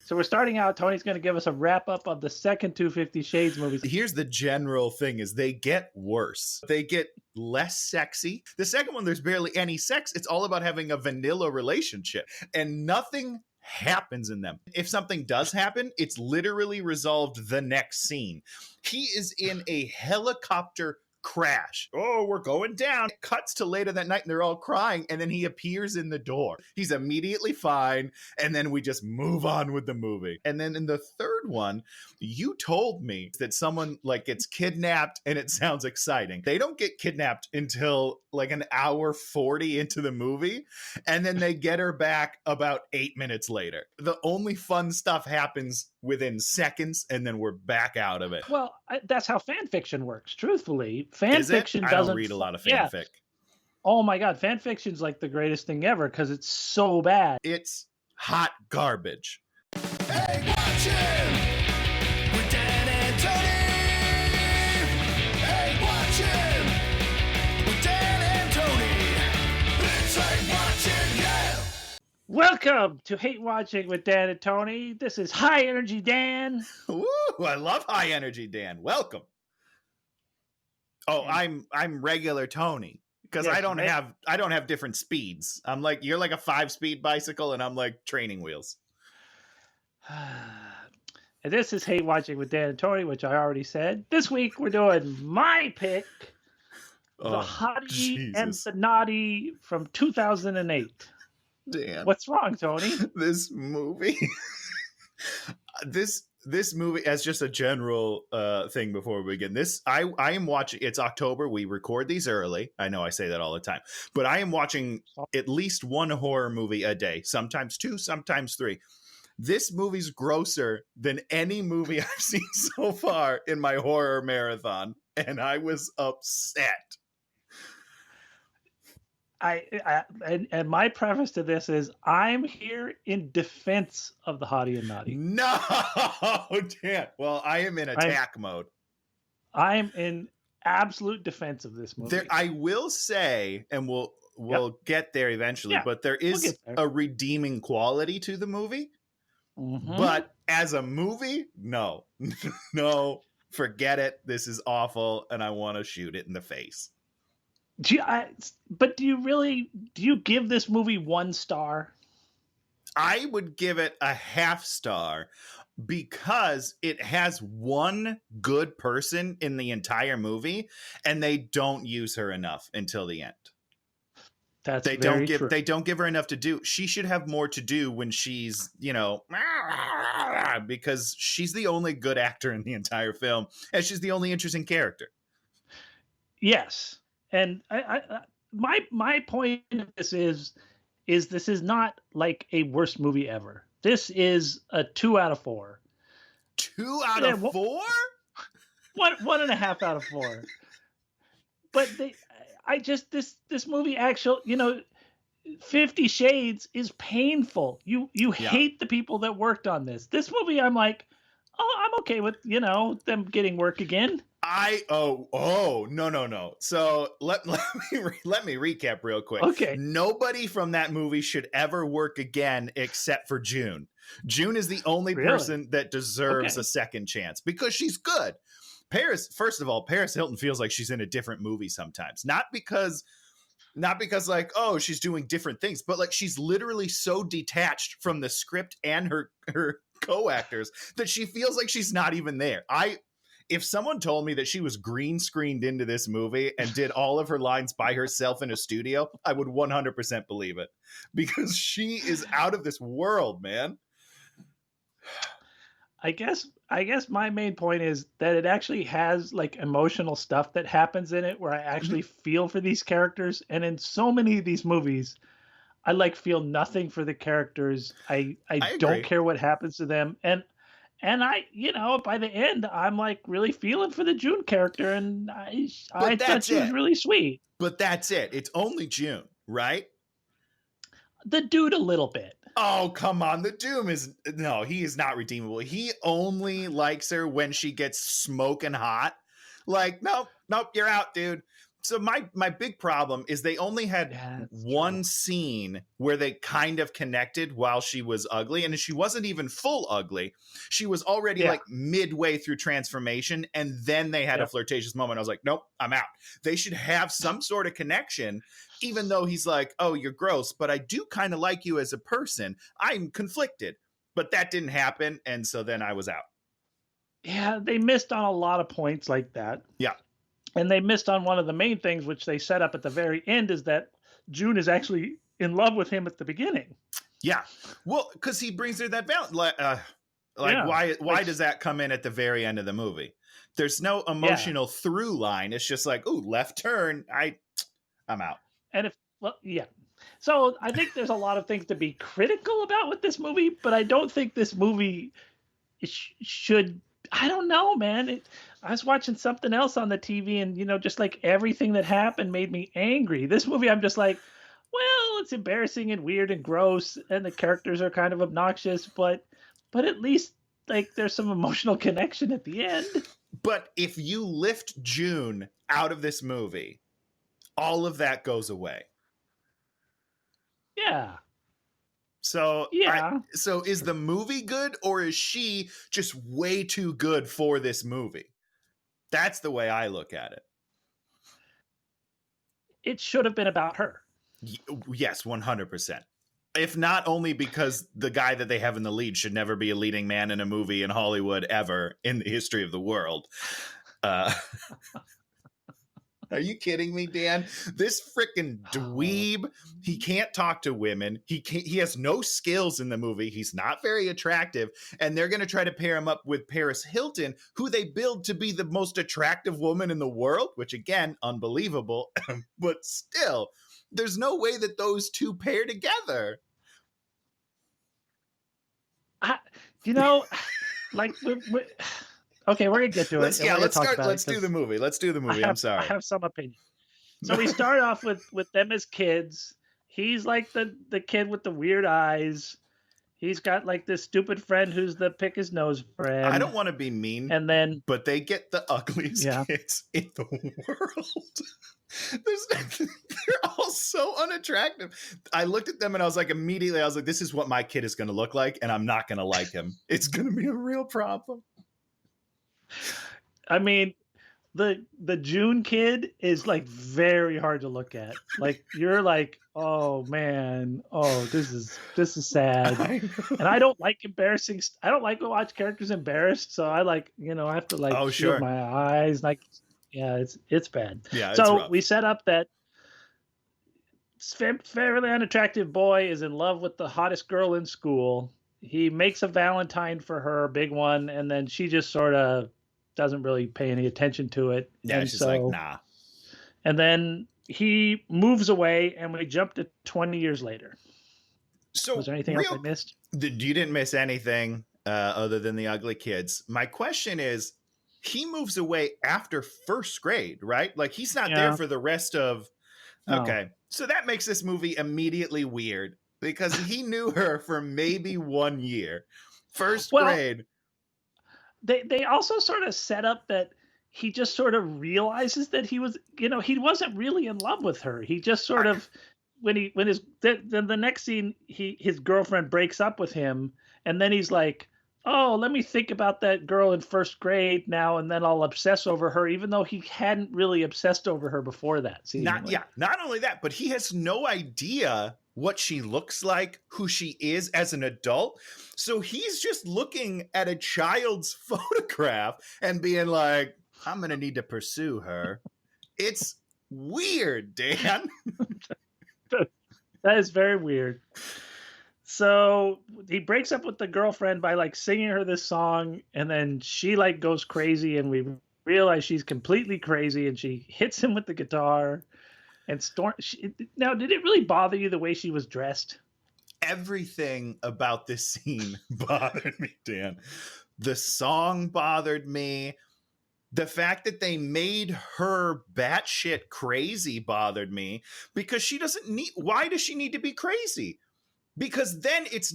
So we're starting out. Tony's going to give us a wrap up of the second two 50 Shades movies. Here's the general thing is they get worse. They get less sexy. The second one, there's barely any sex. It's all about having a vanilla relationship and nothing happens in them. If something does happen, it's literally resolved the next scene. He is in a helicopter crash. Oh, we're going down. It cuts to later that night and they're all crying, and then he appears in the door. He's immediately fine, and then we just move on with the movie. And then in the third one, you told me that someone like gets kidnapped and it sounds exciting. They don't get kidnapped until like an hour 40 into the movie, and then they get her back about 8 minutes later. The only fun stuff happens within seconds, and then we're back out of it. Well, that's how fan fiction works. Truthfully, fan fiction doesn't. I don't read a lot of fanfic. Oh my god, fan fiction's like the greatest thing ever because it's so bad. It's hot garbage. Hey, watch him with Dan and Tony. Hey, watch him with Dan and Tony. It's like watching, yeah. Welcome to Hate Watching with Dan and Tony. This is High Energy Dan. Ooh, I love High Energy Dan. Welcome. Oh, I'm regular Tony because Yes, I don't have different speeds. I'm like, you're like a 5-speed bicycle and I'm like training wheels. And this is Hate Watching with Dan and Tony, which I already said. This week we're doing my pick, the Hottie and the Nottie from 2008. Dan, What's wrong, Tony? this movie this movie, as just a general thing before we begin, this I am watching. It's October. We record these early. I know I say that all the time, but I am watching at least one horror movie a day, sometimes 2, sometimes 3. This movie's grosser than any movie I've seen so far in my horror marathon, and I was upset. And my preface to this is I'm here in defense of the Hottie and Nottie. No, Dan. Well, I am in attack mode. I'm in absolute defense of this movie. I will say, and we'll get there eventually, but there is a redeeming quality to the movie. Mm-hmm. But as a movie, no, no, forget it. This is awful, and I want to shoot it in the face. Do you give this movie 1 star? I would give it a half star because it has one good person in the entire movie, and they don't use her enough until the end. They don't give her enough to do. She should have more to do when she's, because she's the only good actor in the entire film, and she's the only interesting character. Yes. And my point of this is this is not like a worst movie ever. This is a 2 out of 4. 2 out of 4? 1.5 out of 4. But this movie actually, 50 Shades is painful. You hate the people that worked on this. This movie, I'm like, oh, I'm okay with them getting work again. No. So let me recap real quick. Okay. Nobody from that movie should ever work again except for June. June is the only person that deserves a second chance because she's good. First of all, Paris Hilton feels like she's in a different movie sometimes. Not because like, oh, she's doing different things, but like she's literally so detached from the script and her co-actors that she feels like she's not even there. If someone told me that she was green screened into this movie and did all of her lines by herself in a studio, I would 100% believe it because she is out of this world, man. I guess my main point is that it actually has like emotional stuff that happens in it where I actually feel for these characters. And in so many of these movies, I like feel nothing for the characters. I don't care what happens to them. And I, by the end, I'm like really feeling for the June character, and I thought she was really sweet. But that's it. It's only June, right? The dude a little bit. Oh, come on. The Doom he is not redeemable. He only likes her when she gets smoking hot. Like, nope, you're out, dude. So my big problem is they only had Yeah, that's one true. scene where they kind of connected while she was ugly, and she wasn't even full ugly. She was already Yeah. like midway through transformation, and then they had a Yep. flirtatious moment. I was like, nope, I'm out. They should have some sort of connection, even though he's like, oh, you're gross, but I do kind of like you as a person. I'm conflicted, but that didn't happen, and so then I was out. Yeah, they missed on a lot of points like that. Yeah. And they missed on one of the main things, which they set up at the very end, is that June is actually in love with him at the beginning. Yeah. Well, because he brings her that balance. Yeah. Why Like, does that come in at the very end of the movie? There's no emotional through line. It's just like, ooh, left turn. I'm out. and yeah. So I think there's a lot of things to be critical about with this movie, but I don't think this movie should. I don't know, man. I was watching something else on the TV, and just like everything that happened made me angry. This movie, I'm just like, well, it's embarrassing and weird and gross, and the characters are kind of obnoxious, but at least like there's some emotional connection at the end. But if you lift June out of this movie, all of that goes away. Yeah. So Yeah. so is the movie good, or is she just way too good for this movie? That's the way I look at it. It should have been about her. Yes, 100%. If not only because the guy that they have in the lead should never be a leading man in a movie in Hollywood ever in the history of the world. Are you kidding me, Dan? This freaking dweeb, he can't talk to women. He has no skills in the movie. He's not very attractive. And they're going to try to pair him up with Paris Hilton, who they build to be the most attractive woman in the world, which again, unbelievable. But still, there's no way that those two pair together. Like, okay, we're gonna get to it. Let's start. Let's do the movie. I'm sorry. I have some opinion. So we start off with them as kids. He's like the kid with the weird eyes. He's got like this stupid friend who's the pick his nose friend. I don't want to be mean, and then but they get the ugliest kids in the world. They're all so unattractive. I looked at them and I was like, this is what my kid is going to look like, and I'm not going to like him. It's going to be a real problem. I mean, the June kid is like very hard to look at. Like you're like, oh man, this is sad. And I don't like embarrassing. I don't like to watch characters embarrassed. So I like, I have to like shield my eyes. Like, yeah, it's bad. Yeah. So we set up that fairly unattractive boy is in love with the hottest girl in school. He makes a Valentine for her, big one, and then she just sort of doesn't really pay any attention to it. Yeah, and she's like, nah. And then he moves away, and we jump to 20 years later. So was there anything else I missed? You didn't miss anything other than the ugly kids. My question is, he moves away after first grade, right? Like he's not there for the rest of... Okay. So that makes this movie immediately weird because he knew her for maybe 1 year. First grade. They also sort of set up that he just sort of realizes that he was, he wasn't really in love with her. He just sort of, then the next scene, his girlfriend breaks up with him, and then he's like, oh, let me think about that girl in first grade now, and then I'll obsess over her, even though he hadn't really obsessed over her before that. Not only that, but he has no idea what she looks like, who she is as an adult. So he's just looking at a child's photograph and being like, I'm going to need to pursue her. It's weird, Dan. That is very weird. So he breaks up with the girlfriend by like singing her this song, and then she like goes crazy, and we realize she's completely crazy, and she hits him with the guitar. And now, did it really bother you the way she was dressed? Everything about this scene bothered me, Dan. The song bothered me. The fact that they made her batshit crazy bothered me because she doesn't need... Why does she need to be crazy? Because then it's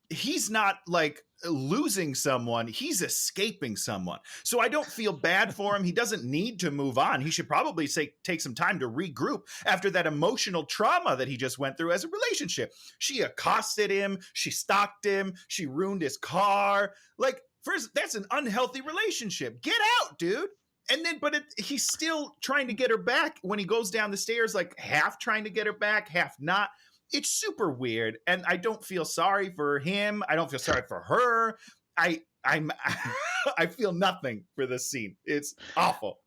he's not like losing someone, he's escaping someone. So I don't feel bad for him. He doesn't need to move on. He should probably take some time to regroup after that emotional trauma that he just went through as a relationship. She accosted him, she stalked him, she ruined his car. Like, first, that's an unhealthy relationship. Get out, dude. And then, but he's still trying to get her back when he goes down the stairs, like half trying to get her back, half not. It's super weird, and I don't feel sorry for him. I don't feel sorry for her. I'm I feel nothing for this scene. It's awful.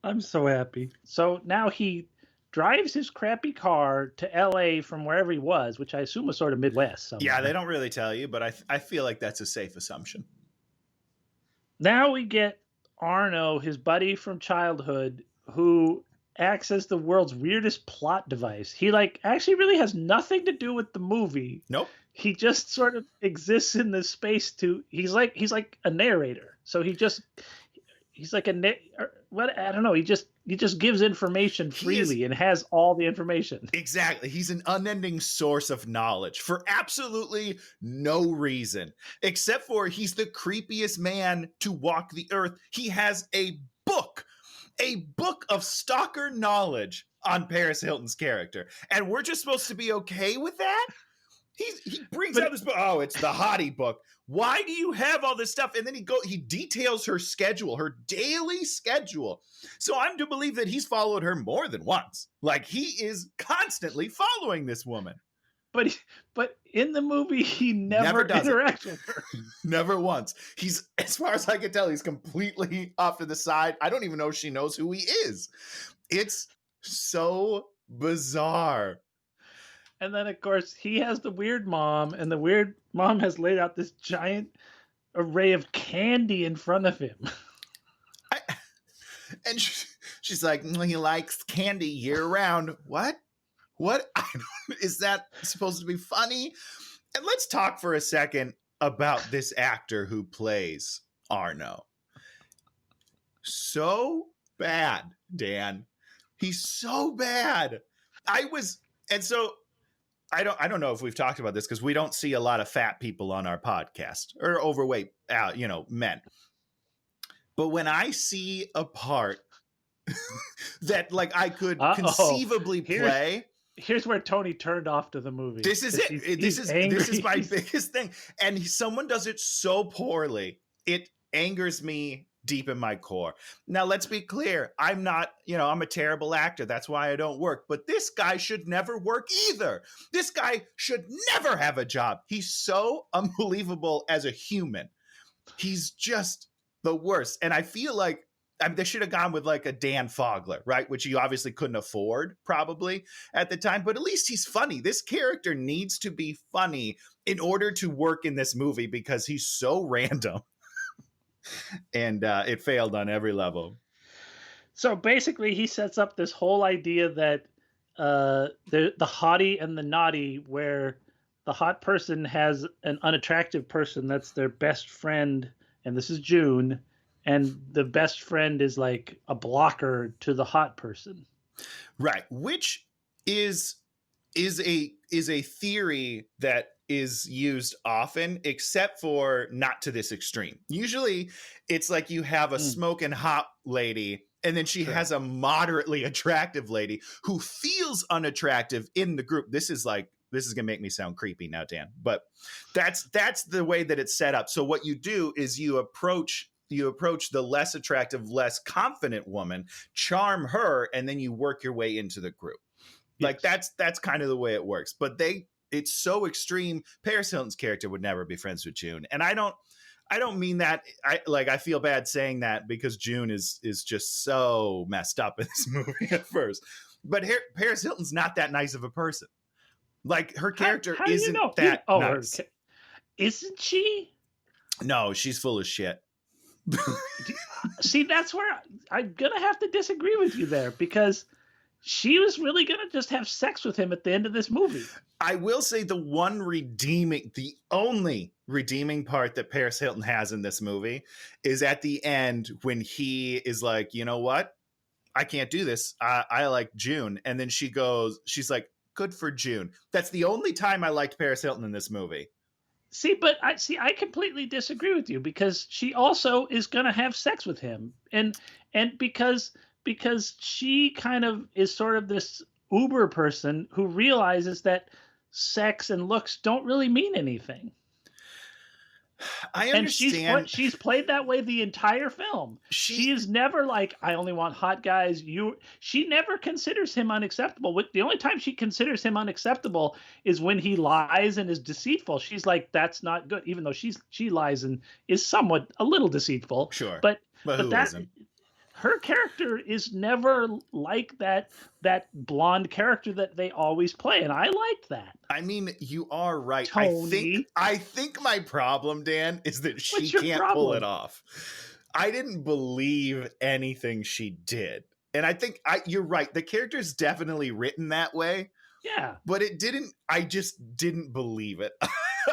I'm so happy. So now he drives his crappy car to LA from wherever he was, which I assume was sort of Midwest. Somewhere. Yeah, they don't really tell you, but I feel like that's a safe assumption. Now we get Arno, his buddy from childhood, who acts as the world's weirdest plot device. He actually really has nothing to do with the movie. Nope. He just sort of exists in this space he's like a narrator. So he's like what I don't know. He just gives information freely and has all the information. Exactly. He's an unending source of knowledge for absolutely no reason, except for he's the creepiest man to walk the earth. He has a book of stalker knowledge on Paris Hilton's character. And we're just supposed to be okay with that? He brings out this book. Oh, it's the Hottie book. Why do you have all this stuff? And then he details her schedule, her daily schedule. So I'm to believe that he's followed her more than once. Like, he is constantly following this woman. But in the movie, he never interacts with her. Never once. He's, as far as I can tell, he's completely off to the side. I don't even know if she knows who he is. It's so bizarre. And then, of course, he has the weird mom, and the weird mom has laid out this giant array of candy in front of him. And she's like, he likes candy year round. What? Is that supposed to be funny? And let's talk for a second about this actor who plays Arno. So bad, Dan. He's so bad. I don't know if we've talked about this because we don't see a lot of fat people on our podcast or overweight, men. But when I see a part that I could conceivably play. Here's where Tony turned off to the movie. This is it. This is my biggest thing. And someone does it so poorly. It angers me deep in my core. Now, let's be clear. I'm not, I'm a terrible actor. That's why I don't work. But this guy should never work either. This guy should never have a job. He's so unbelievable as a human. He's just the worst. And I feel like they should have gone with a Dan Fogler, right? Which you obviously couldn't afford probably at the time, but at least he's funny. This character needs to be funny in order to work in this movie because he's so random. And it failed on every level. So basically he sets up this whole idea that the hottie and the naughty, where the hot person has an unattractive person that's their best friend, and this is June, and the best friend is like a blocker to the hot person. Right. Which is a theory that is used often, except for not to this extreme. Usually it's like you have a smoking hot lady, and then she has a moderately attractive lady who feels unattractive in the group. This is going to make me sound creepy now, Dan, but that's the way that it's set up. So what you do is you approach the less attractive, less confident woman, charm her, and then you work your way into the group. Yes. That's kind of the way it works. But it's so extreme. Paris Hilton's character would never be friends with June. And I don't mean that. I feel bad saying that because June is just so messed up in this movie at first. But Paris Hilton's not that nice of a person. Her character isn't that nice. Isn't she? No, she's full of shit. See, that's where I'm gonna have to disagree with you there, because she was really gonna just have sex with him at the end of this movie. I will say the only redeeming part that Paris Hilton has in this movie is at the end when he is like, you know what? I can't do this. I like June. And then she's like, good for June. That's the only time I liked Paris Hilton in this movie. I completely disagree with you because she also is going to have sex with him, and because she kind of is sort of this uber person who realizes that sex and looks don't really mean anything. I And understand. she's played that way the entire film. She is never like, I only want hot guys. She never considers him unacceptable. The only time she considers him unacceptable is when he lies and is deceitful. She's like, that's not good, even though she lies and is somewhat a little deceitful. Sure. But Who that isn't? her character is never like that blonde character that they always play, and I liked that. I mean, you are right. Tony. I think my problem, Dan, is that she can't pull it off. I didn't believe anything she did. And I think you're right. The character is definitely written that way. Yeah. But I just didn't believe it.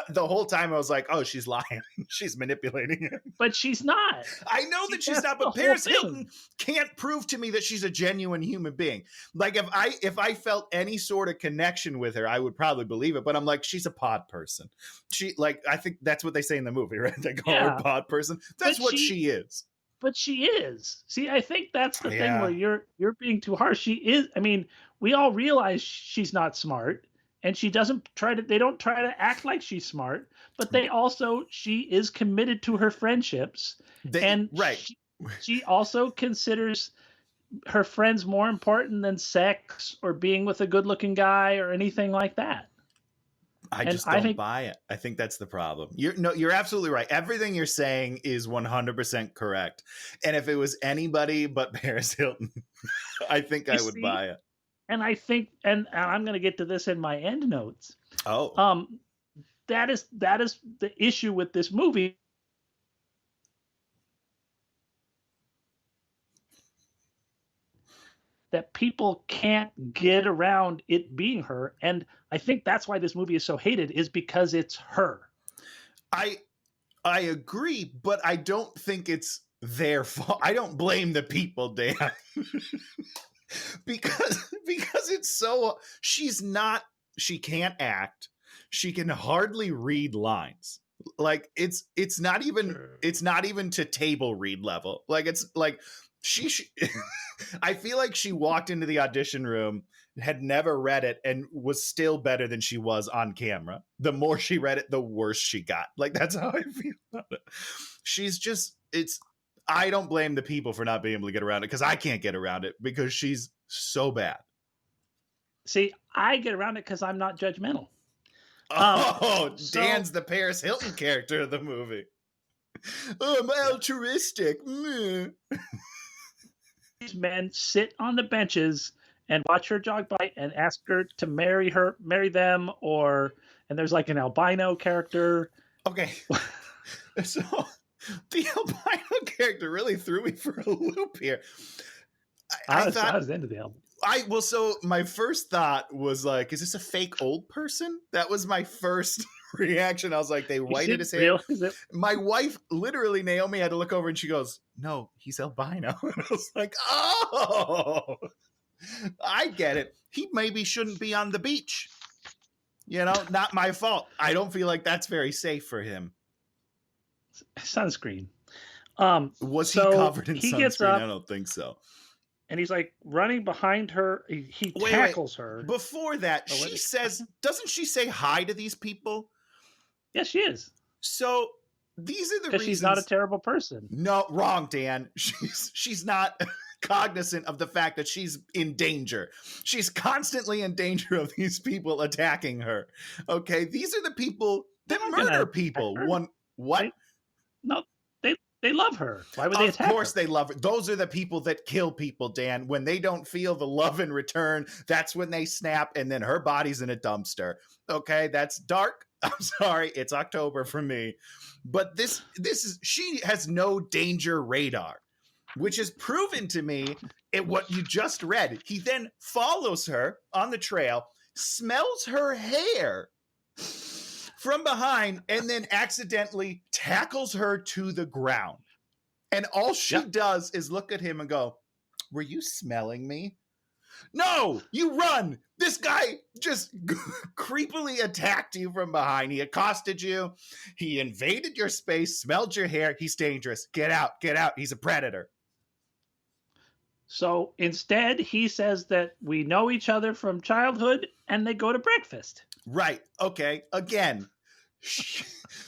The whole time I was like, oh, she's lying. She's manipulating him. But she's not. I know that she's not, but Paris Hilton can't prove to me that she's a genuine human being. Like if I felt any sort of connection with her, I would probably believe it. But I'm like, she's a pod person. I think that's what they say in the movie, right? They call her pod person. That's what she is. But she is. See, I think that's the thing where you're being too harsh. She is. I mean, we all realize she's not smart. And they don't try to act like she's smart, but she is committed to her friendships. She also considers her friends more important than sex or being with a good looking guy or anything like that. I just don't buy it. I think that's the problem. You're absolutely right. Everything you're saying is 100% correct. And if it was anybody but Paris Hilton, I think I would buy it. And I think, and I'm going to get to this in my end notes. Oh, that is the issue with this movie. That people can't get around it being her, and I think that's why this movie is so hated, is because it's her. I agree, but I don't think it's their fault. I don't blame the people, Dan. because it's so she can't act, she can hardly read lines. Like it's not even to table read level. Like it's like she I feel like she walked into the audition room, had never read it, and was still better than she was on camera. The more she read it, the worse she got. Like that's how I feel about it. She's just I don't blame the people for not being able to get around it, because I can't get around it because she's so bad. See, I get around it because I'm not judgmental. Dan's the Paris Hilton character of the movie. I'm altruistic. These men sit on the benches and watch her jog by and ask her to marry them, and there's like an albino character. Okay. So the albino character really threw me for a loop here. I was into the album. So my first thought was like, is this a fake old person? That was my first reaction. I was like, they whited his hair. My wife, literally, Naomi, had to look over and she goes, no, he's albino. And I was like, oh, I get it. He maybe shouldn't be on the beach. Not my fault. I don't feel like that's very safe for him. Sunscreen. Was he covered in sunscreen? Gets up, I don't think so. And he's like running behind her. He tackles her. Before that, doesn't she say hi to these people? Yes, she is. So these are the reasons. She's not a terrible person. No, wrong, Dan. She's not cognizant of the fact that she's in danger. She's constantly in danger of these people attacking her. Okay, these are the people that murder people. What? No, they love her. Why would they attack her? Of course they love her. Those are the people that kill people, Dan. When they don't feel the love in return, that's when they snap, and then her body's in a dumpster. Okay, that's dark. I'm sorry, it's October for me. But she has no danger radar, which is proven to me in what you just read. He then follows her on the trail, smells her hair from behind, and then accidentally tackles her to the ground. And all she does is look at him and go, were you smelling me? No, you run. This guy just creepily attacked you from behind. He accosted you. He invaded your space, smelled your hair. He's dangerous. Get out. Get out. He's a predator. So instead, he says that we know each other from childhood and they go to breakfast. Right. Okay. Again,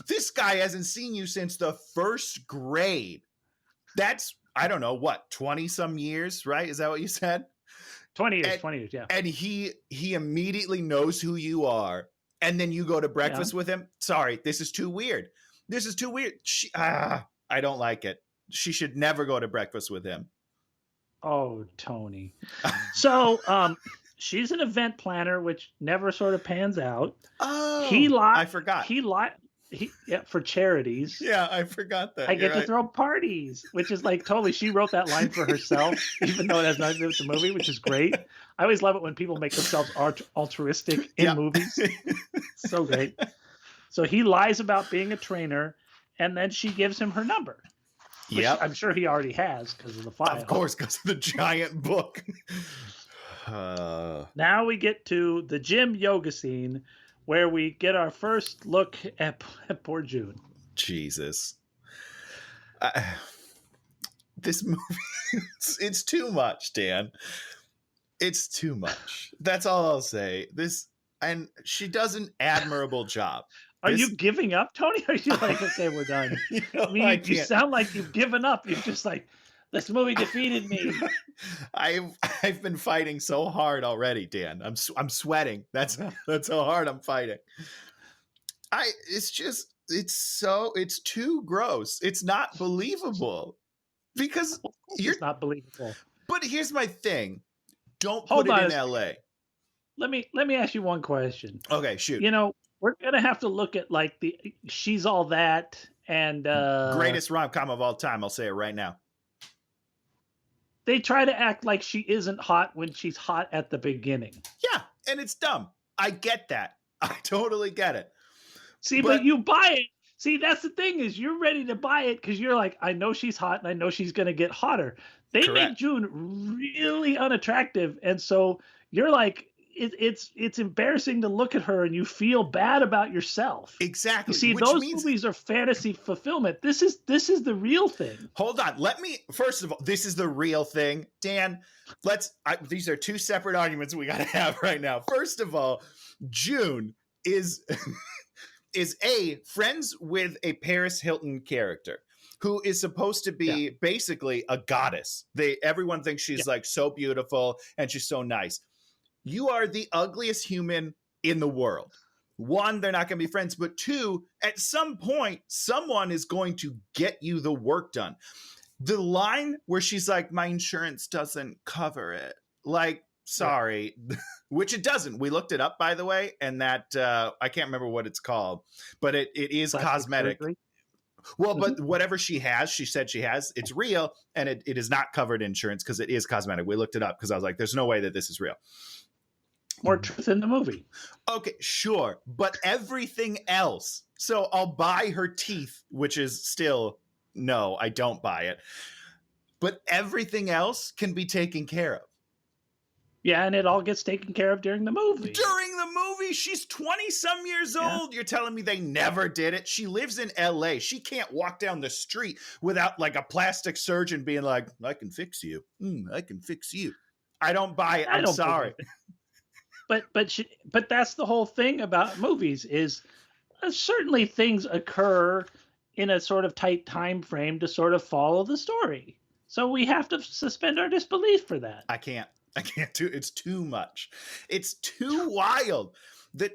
this guy hasn't seen you since the first grade. That's, I don't know, what, 20 some years, right? Is that what you said? 20 years, 20 years, yeah. And he immediately knows who you are. And then you go to breakfast with him. Sorry, this is too weird. This is too weird. I don't like it. She should never go to breakfast with him. Oh, Tony. So she's an event planner, which never sort of pans out. Oh, I forgot. For charities. Yeah, I forgot that. I get to throw parties, which is like totally, she wrote that line for herself, even though it has nothing to do with the movie, which is great. I always love it when people make themselves altruistic in movies. So great. So he lies about being a trainer, and then she gives him her number. Yeah, I'm sure he already has because of the file. Of course, because of the giant book. Now we get to the gym yoga scene, where we get our first look at poor June. Jesus. This movie, it's too much, Dan. It's too much. That's all I'll say. And she does an admirable job. Are you giving up, Tony? Are you like, okay, we're done? You sound like you've given up. You're just like, this movie defeated me. I've been fighting so hard already, Dan. I'm sweating. That's how hard I'm fighting. It's too gross. It's not believable because it's not believable. But here's my thing. Don't put it in LA. Let me ask you one question. Okay, shoot. We're gonna have to look at like the She's All That and greatest rom-com of all time. I'll say it right now. They try to act like she isn't hot when she's hot at the beginning. Yeah, and it's dumb. I get that. I totally get it. See, but you buy it. See, that's the thing is you're ready to buy it because you're like, I know she's hot and I know she's going to get hotter. They make June really unattractive. And so you're like, it's embarrassing to look at her and you feel bad about yourself. Exactly. You see, those movies are fantasy fulfillment. This is the real thing. Hold on. First of all, this is the real thing. Dan, these are two separate arguments we got to have right now. First of all, June is friends with a Paris Hilton character who is supposed to be basically a goddess. Everyone thinks she's like so beautiful and she's so nice. You are the ugliest human in the world. One, they're not going to be friends, but two, at some point, someone is going to get you the work done. The line where she's like, my insurance doesn't cover it. Like, sorry, which it doesn't. We looked it up, by the way, and that, I can't remember what it's called, but it is cosmetic. Surgery? Well, but whatever she said she has, it's real, and it is not covered in insurance because it is cosmetic. We looked it up because I was like, there's no way that this is real. More truth in the movie. Okay, sure. But everything else. So I'll buy her teeth, which is still, no, I don't buy it. But everything else can be taken care of. Yeah, and it all gets taken care of during the movie. During the movie, she's 20-some years old. You're telling me they never did it? She lives in L.A. She can't walk down the street without like a plastic surgeon being like, I can fix you. I can fix you. I don't buy it. I'm sorry. But that's the whole thing about movies is certainly things occur in a sort of tight time frame to sort of follow the story. So we have to suspend our disbelief for that. I can't do it. It's too much. It's too wild.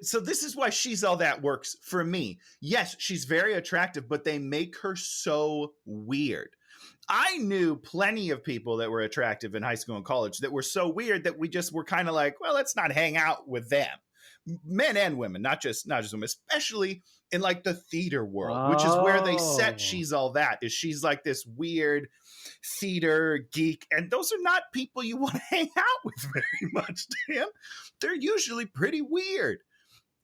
So this is why She's All That works for me. Yes, she's very attractive, but they make her so weird. I knew plenty of people that were attractive in high school and college that were so weird that we just were kind of like, well, let's not hang out with them. Men and women, not just women, especially in like the theater world, which is where they set She's All That. Is she's like this weird theater geek, and those are not people you want to hang out with very much, Dan. They're usually pretty weird.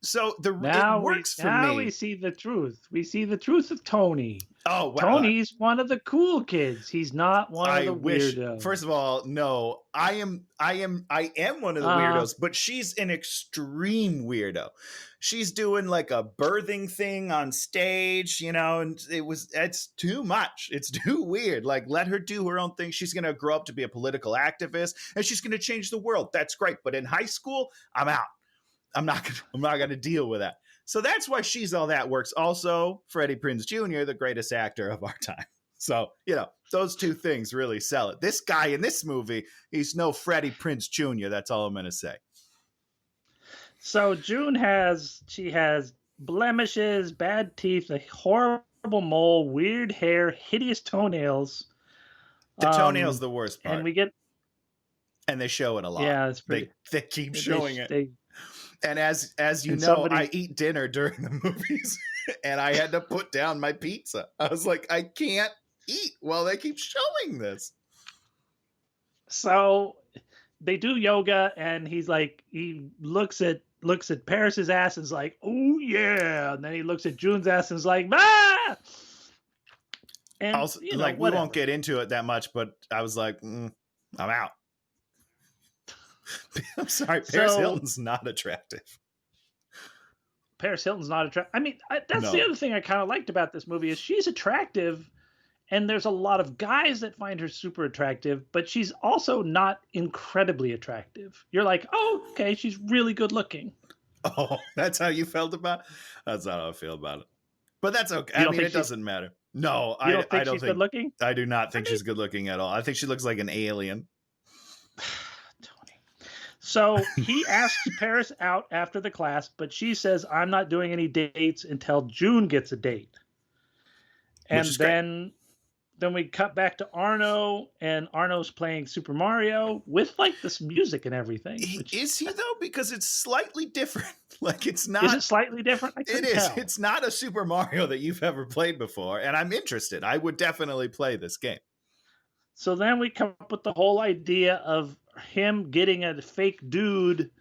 So it works for me. Now we see the truth. We see the truth of Tony. Oh, wow. Tony's one of the cool kids. He's not one of I the wish. weirdos. First of all, no. I am one of the weirdos, but she's an extreme weirdo. She's doing like a birthing thing on stage, and it's too much. It's too weird. Like, let her do her own thing. She's gonna grow up to be a political activist, and she's gonna change the world. That's great. But in high school, I'm out. I'm not gonna deal with that. So that's why She's All That works. Also, Freddie Prinze Jr., the greatest actor of our time. So, those two things really sell it. This guy in this movie, he's no Freddie Prinze Jr. That's all I'm going to say. So June has blemishes, bad teeth, a horrible mole, weird hair, hideous toenails. The toenail's the worst part. And they show it a lot. Yeah, it's pretty. They keep showing it. And as you know, I eat dinner during the movies, and I had to put down my pizza. I was like, I can't eat while they keep showing this. So they do yoga, and he looks at Paris's ass and is like, oh yeah, and then he looks at June's ass and is like, ah. And also, we won't get into it that much, but I was like, I'm out. I'm sorry, Paris Hilton's not attractive. Paris Hilton's not attractive. I mean, that's the other thing I kind of liked about this movie is she's attractive, and there's a lot of guys that find her super attractive, but she's also not incredibly attractive. You're like, oh, okay, she's really good looking. Oh, that's how you felt about it? That's not how I feel about it. But that's okay. I mean, it doesn't matter. No, I don't think she's good looking? I do not think she's good looking at all. I think she looks like an alien. So he asks Paris out after the class, but she says, I'm not doing any dates until June gets a date. And then we cut back to Arno, and Arno's playing Super Mario with like this music and everything. Is he though? Because it's slightly different. Like it's not. Is it slightly different? It is. It's not a Super Mario that you've ever played before, and I'm interested. I would definitely play this game. So then we come up with the whole idea of him getting a fake dude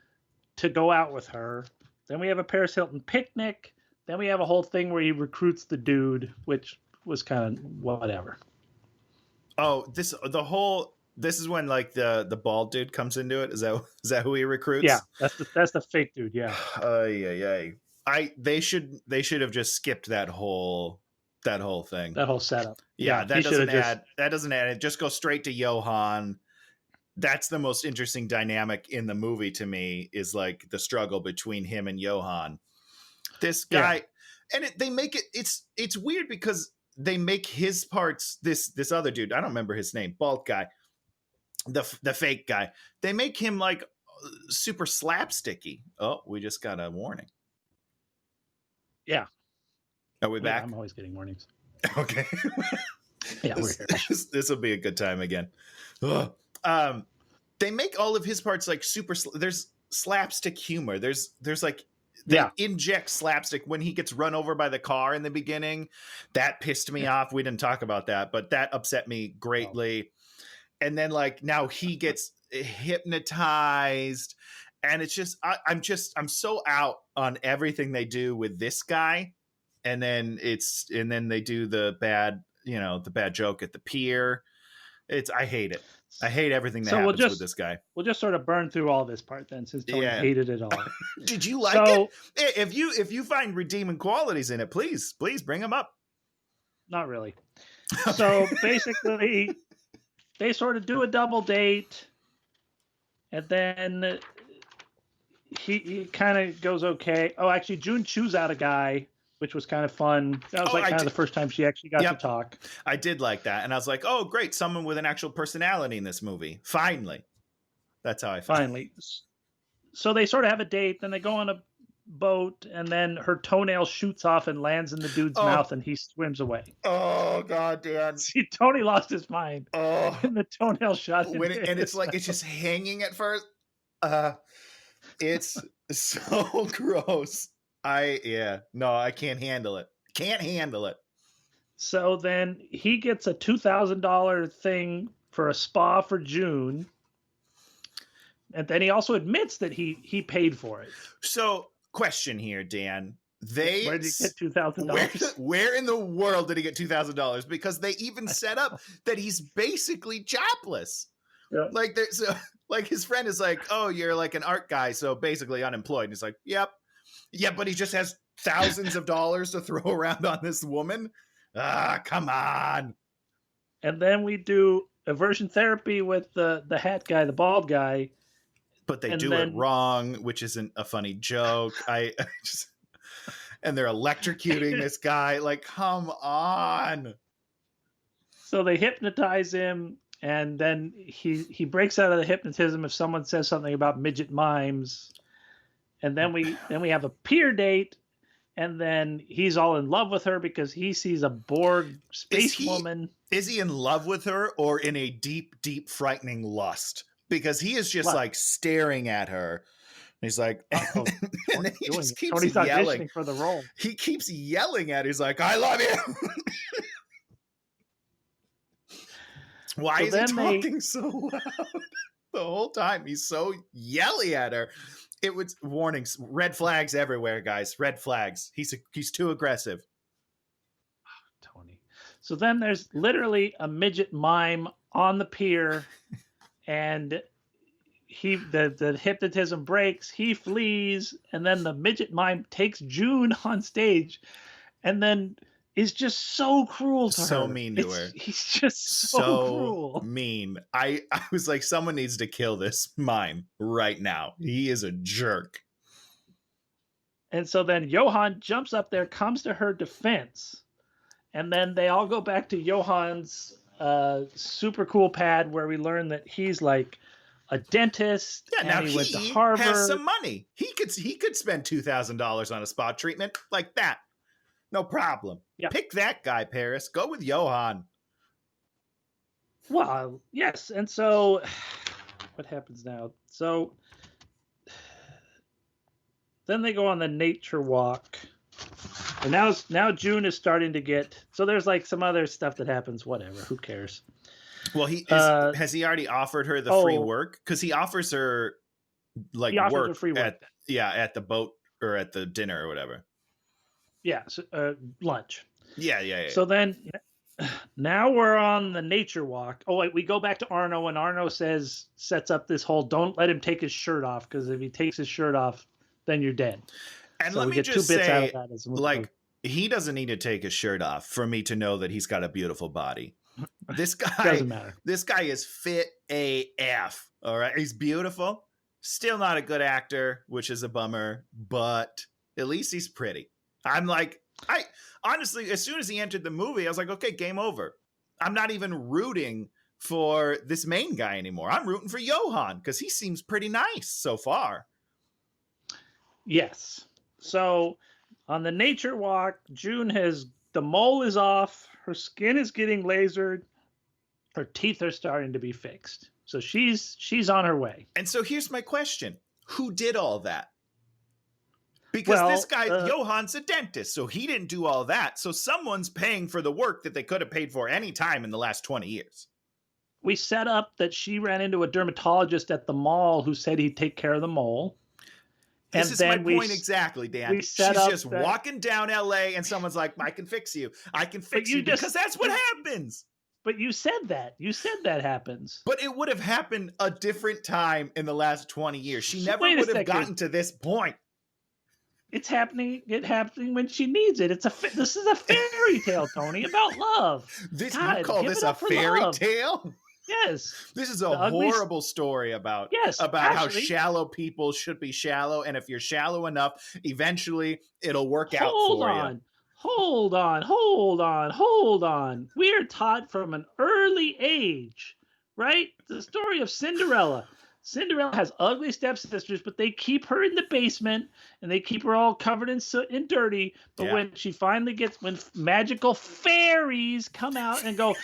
to go out with her. Then we have a Paris Hilton picnic. Then we have a whole thing where he recruits the dude, which was kind of whatever. Oh, this is when like the bald dude comes into it. Is that who he recruits? Yeah, that's the fake dude. Yeah. They should have just skipped that whole thing. That whole setup. Yeah, that doesn't add. It just goes straight to Johan. That's the most interesting dynamic in the movie to me, is like the struggle between him and Johan. This guy, and they make it. It's weird because they make his parts. This other dude, I don't remember his name, bald guy, the fake guy. They make him like super slapsticky. Oh, we just got a warning. Yeah. Are we back? I'm always getting warnings. Okay. Yeah, we're here. This will be a good time again. They make all of his parts like super. There's slapstick humor. There's like they inject slapstick when he gets run over by the car in the beginning. That pissed me off. We didn't talk about that, but that upset me greatly. Oh. And then like now he gets hypnotized, and it's just I'm so out on everything they do with this guy. And then they do the bad joke at the pier. I hate it. I hate everything that happens with this guy. We'll just sort of burn through all this part then, since Tony hated it all. Did you like it? If you find redeeming qualities in it, please bring them up. Not really. So basically, they sort of do a double date, and then he kind of goes okay. Oh, actually, June chews out a guy, which was kind of fun. That was the first time she actually got to talk. I did like that. And I was like, oh, great. Someone with an actual personality in this movie. Finally. That's how I felt. Finally. So they sort of have a date. Then they go on a boat. And then her toenail shoots off and lands in the dude's mouth. And he swims away. Oh, God, Dan. See, Tony lost his mind. Oh. And the toenail shot him. And it's like, it's just hanging at first. It's so gross. I can't handle it. Can't handle it. So then he gets a $2,000 thing for a spa for June. And then he also admits that he paid for it. So, question here, Dan. Where did he get $2,000? Where in the world did he get $2,000? Because they even set up that he's basically jobless. Yeah. Like there's like his friend is like, oh, you're like an art guy, so basically unemployed. And he's like, yep. Yeah, but he just has thousands of dollars to throw around on this woman. Ah, come on. And then we do aversion therapy with the hat guy, the bald guy. But they do it wrong, which isn't a funny joke. I just, and they're electrocuting this guy. Like, come on. So they hypnotize him, and then he breaks out of the hypnotism if someone says something about midget mimes. And then we have a pier date, and then he's all in love with her because he sees a Borg space woman. Is he in love with her or in a deep, deep, frightening lust? Because he is just like staring at her. He's like, and then he just keeps Tony's yelling auditioning for the role. He keeps yelling at her. He's like, I love you. Why is he talking so loud the whole time? He's so yelly at her. It was warnings, red flags everywhere, guys. Red flags. He's too aggressive. Tony. So then there's literally a midget mime on the pier, and the hypnotism breaks. He flees, and then the midget mime takes June on stage, and then is just so cruel to her. So mean to her. He's just so cruel. Mean. I was like, someone needs to kill this mime right now. He is a jerk. And so then Johan jumps up there, comes to her defense, and then they all go back to Johan's super cool pad where we learn that he's like a dentist. Yeah, now he went to Harvard. Has some money. He could spend $2,000 on a spa treatment like that. No problem. Yeah. Pick that guy, Paris. Go with Johan. Well, yes. And so what happens now? So then they go on the nature walk. And now June is starting to get, so there's like some other stuff that happens, whatever, who cares? Well, has he already offered her the free work? Because he offers her like work, her free work at the boat or at the dinner or whatever. Yeah, so, lunch. Yeah. So then now we're on the nature walk. Oh, wait, we go back to Arno, and Arno sets up this whole don't let him take his shirt off, because if he takes his shirt off, then you're dead. And so let we me get just 2 bits say, out of that as like, he doesn't need to take his shirt off for me to know that he's got a beautiful body. This guy doesn't matter. This guy is fit AF. All right, he's beautiful. Still not a good actor, which is a bummer, but at least he's pretty. I'm like, I honestly, as soon as he entered the movie, I was like, okay, game over. I'm not even rooting for this main guy anymore. I'm rooting for Johan because he seems pretty nice so far. Yes. So on the nature walk, June the mole is off. Her skin is getting lasered. Her teeth are starting to be fixed. So she's on her way. And so here's my question. Who did all that? Because this guy, Johan's a dentist, so he didn't do all that. So someone's paying for the work that they could have paid for any time in the last 20 years. We set up that she ran into a dermatologist at the mall who said he'd take care of the mole. This is my point exactly, Dan. She's just walking down LA and someone's like, I can fix you. I can fix you because that's what happens. But you said that. You said that happens. But it would have happened a different time in the last 20 years. She never would have gotten to this point. It's happening. It's happening when she needs it. This is a fairy tale, Tony, about love. You call this a fairy tale? Yes. This is a horrible story about how shallow people should be shallow, and if you're shallow enough, eventually it'll work out for you. Hold on. We are taught from an early age, right? The story of Cinderella. Cinderella has ugly stepsisters, but they keep her in the basement and they keep her all covered in soot and dirty. But when she finally when magical fairies come out and go,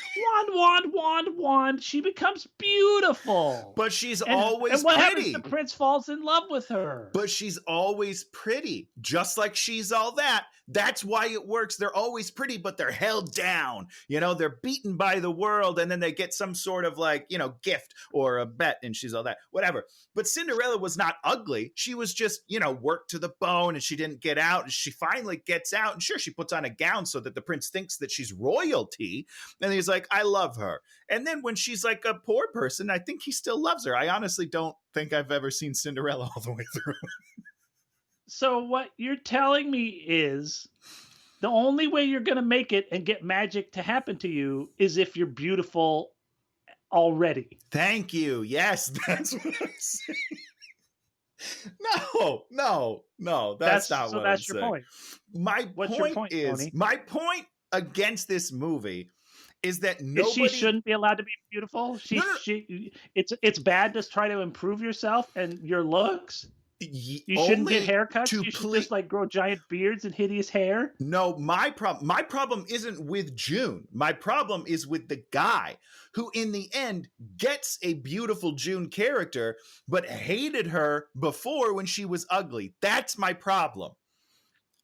wand, she becomes beautiful. But she's always and what pretty. Happens? The prince falls in love with her. But she's always pretty. Just like she's all that, That's why it works. They're always pretty, but they're held down. You know, they're beaten by the world, and then they get some sort of like, you know, gift or a bet, and she's all that, whatever. But Cinderella was not ugly. She was just, you know, worked to the bone, and she didn't get out. And she finally gets out, and sure, she puts on a gown so that the prince thinks that she's royalty. And he's like, I love her. And then when she's like a poor person, I think he still loves her. I honestly don't think I've ever seen Cinderella all the way through. So what you're telling me is the only way you're going to make it and get magic to happen to you is if you're beautiful already. Thank you. Yes, that's what I'm saying. No, that's not what I'm that's your saying. point. What's your point is, Tony? my point against this movie is that nobody... She shouldn't be allowed to be beautiful. It's bad to try to improve yourself and your looks. You shouldn't get haircuts. You should just like grow giant beards and hideous hair. No, my problem isn't with June. My problem is with the guy who in the end gets a beautiful June character, but hated her before when she was ugly. That's my problem.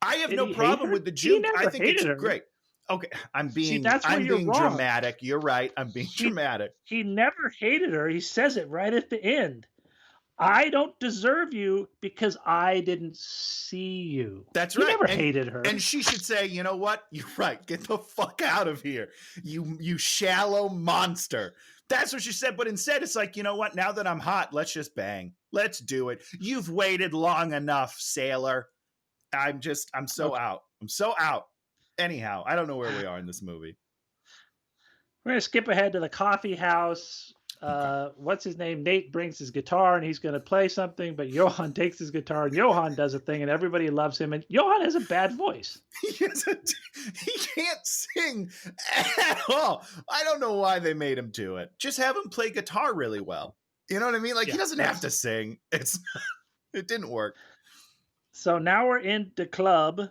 I have no problem with the June. I think it's great. Okay, I'm being dramatic. You're right. I'm being dramatic. He never hated her. He says it right at the end. I don't deserve you because I didn't see you. That's right. He never hated her. And she should say, you know what? You're right. Get the fuck out of here. You shallow monster. That's what she said. But instead, it's like, you know what? Now that I'm hot, let's just bang. Let's do it. You've waited long enough, sailor. I'm so out. I'm so out. Anyhow, I don't know where we are in this movie. We're going to skip ahead to the coffee house. What's his name? Nate brings his guitar and he's going to play something, but Johan takes his guitar and Johan does a thing and everybody loves him. And Johan has a bad voice. He can't sing at all. I don't know why they made him do it. Just have him play guitar really well. You know what I mean? Like, he doesn't have to sing. It didn't work. So now we're in the club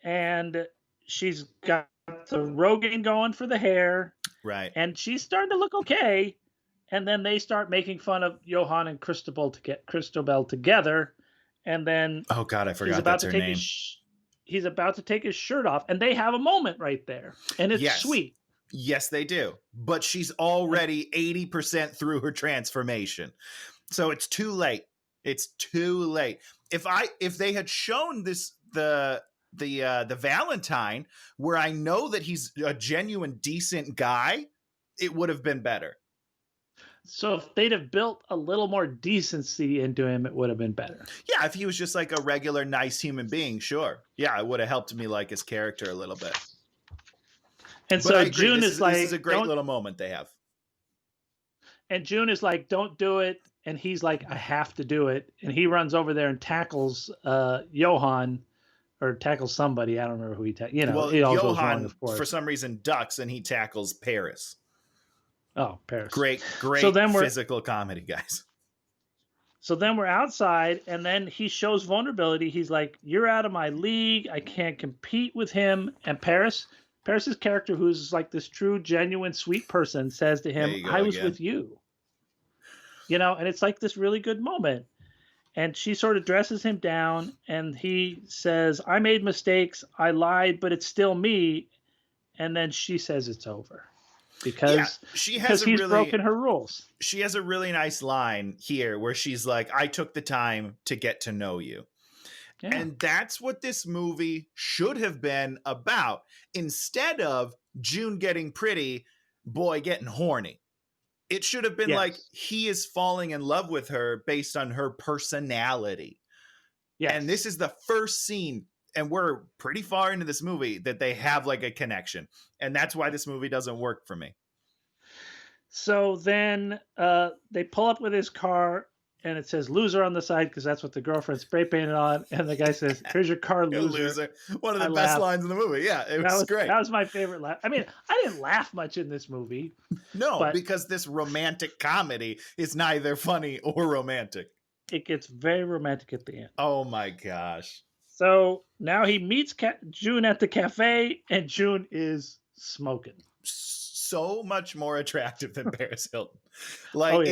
and she's got the Rogaine going for the hair. Right. And she's starting to look okay. And then they start making fun of Johan and Christabel together. And then oh god, I forgot that's her name. He's about to take his shirt off, and they have a moment right there, and it's sweet. Yes, they do. But she's already 80% through her transformation, so it's too late. It's too late. If they had shown this the Valentine, where I know that he's a genuine decent guy, it would have been better. So if they'd have built a little more decency into him, it would have been better. Yeah, if he was just like a regular nice human being, sure. Yeah, it would have helped me like his character a little bit. And but so June is like, this is a great little moment they have. And June is like, don't do it. And he's like, I have to do it. And he runs over there and tackles Johan, or tackles somebody. I don't remember who he tackled. You know, well, it all Johan, goes wrong, of course. For some reason, ducks, and he tackles Paris. Oh, Paris. Great physical comedy, guys. So then we're outside, and then he shows vulnerability. He's like, you're out of my league. I can't compete with him. And Paris's character, who's like this true, genuine, sweet person, says to him, I was with you. You know, and it's like this really good moment. And she sort of dresses him down, and he says, I made mistakes. I lied, but it's still me. And then she says it's over. Because he's broken her rules. She has a really nice line here where she's like, I took the time to get to know you. Yeah. And that's what this movie should have been about. Instead of June getting pretty, boy getting horny. It should have been like he is falling in love with her based on her personality. Yeah. And this is the first scene, and we're pretty far into this movie, that they have like a connection. And that's why this movie doesn't work for me. So then they pull up with his car, and it says loser on the side because that's what the girlfriend spray painted on. And the guy says, here's your car, loser. One of the best lines in the movie. Yeah, it was great. That was my favorite laugh. I mean, I didn't laugh much in this movie. No, because this romantic comedy is neither funny or romantic. It gets very romantic at the end. Oh, my gosh. So now he meets June at the cafe, and June is smoking. So much more attractive than Paris Hilton. Like,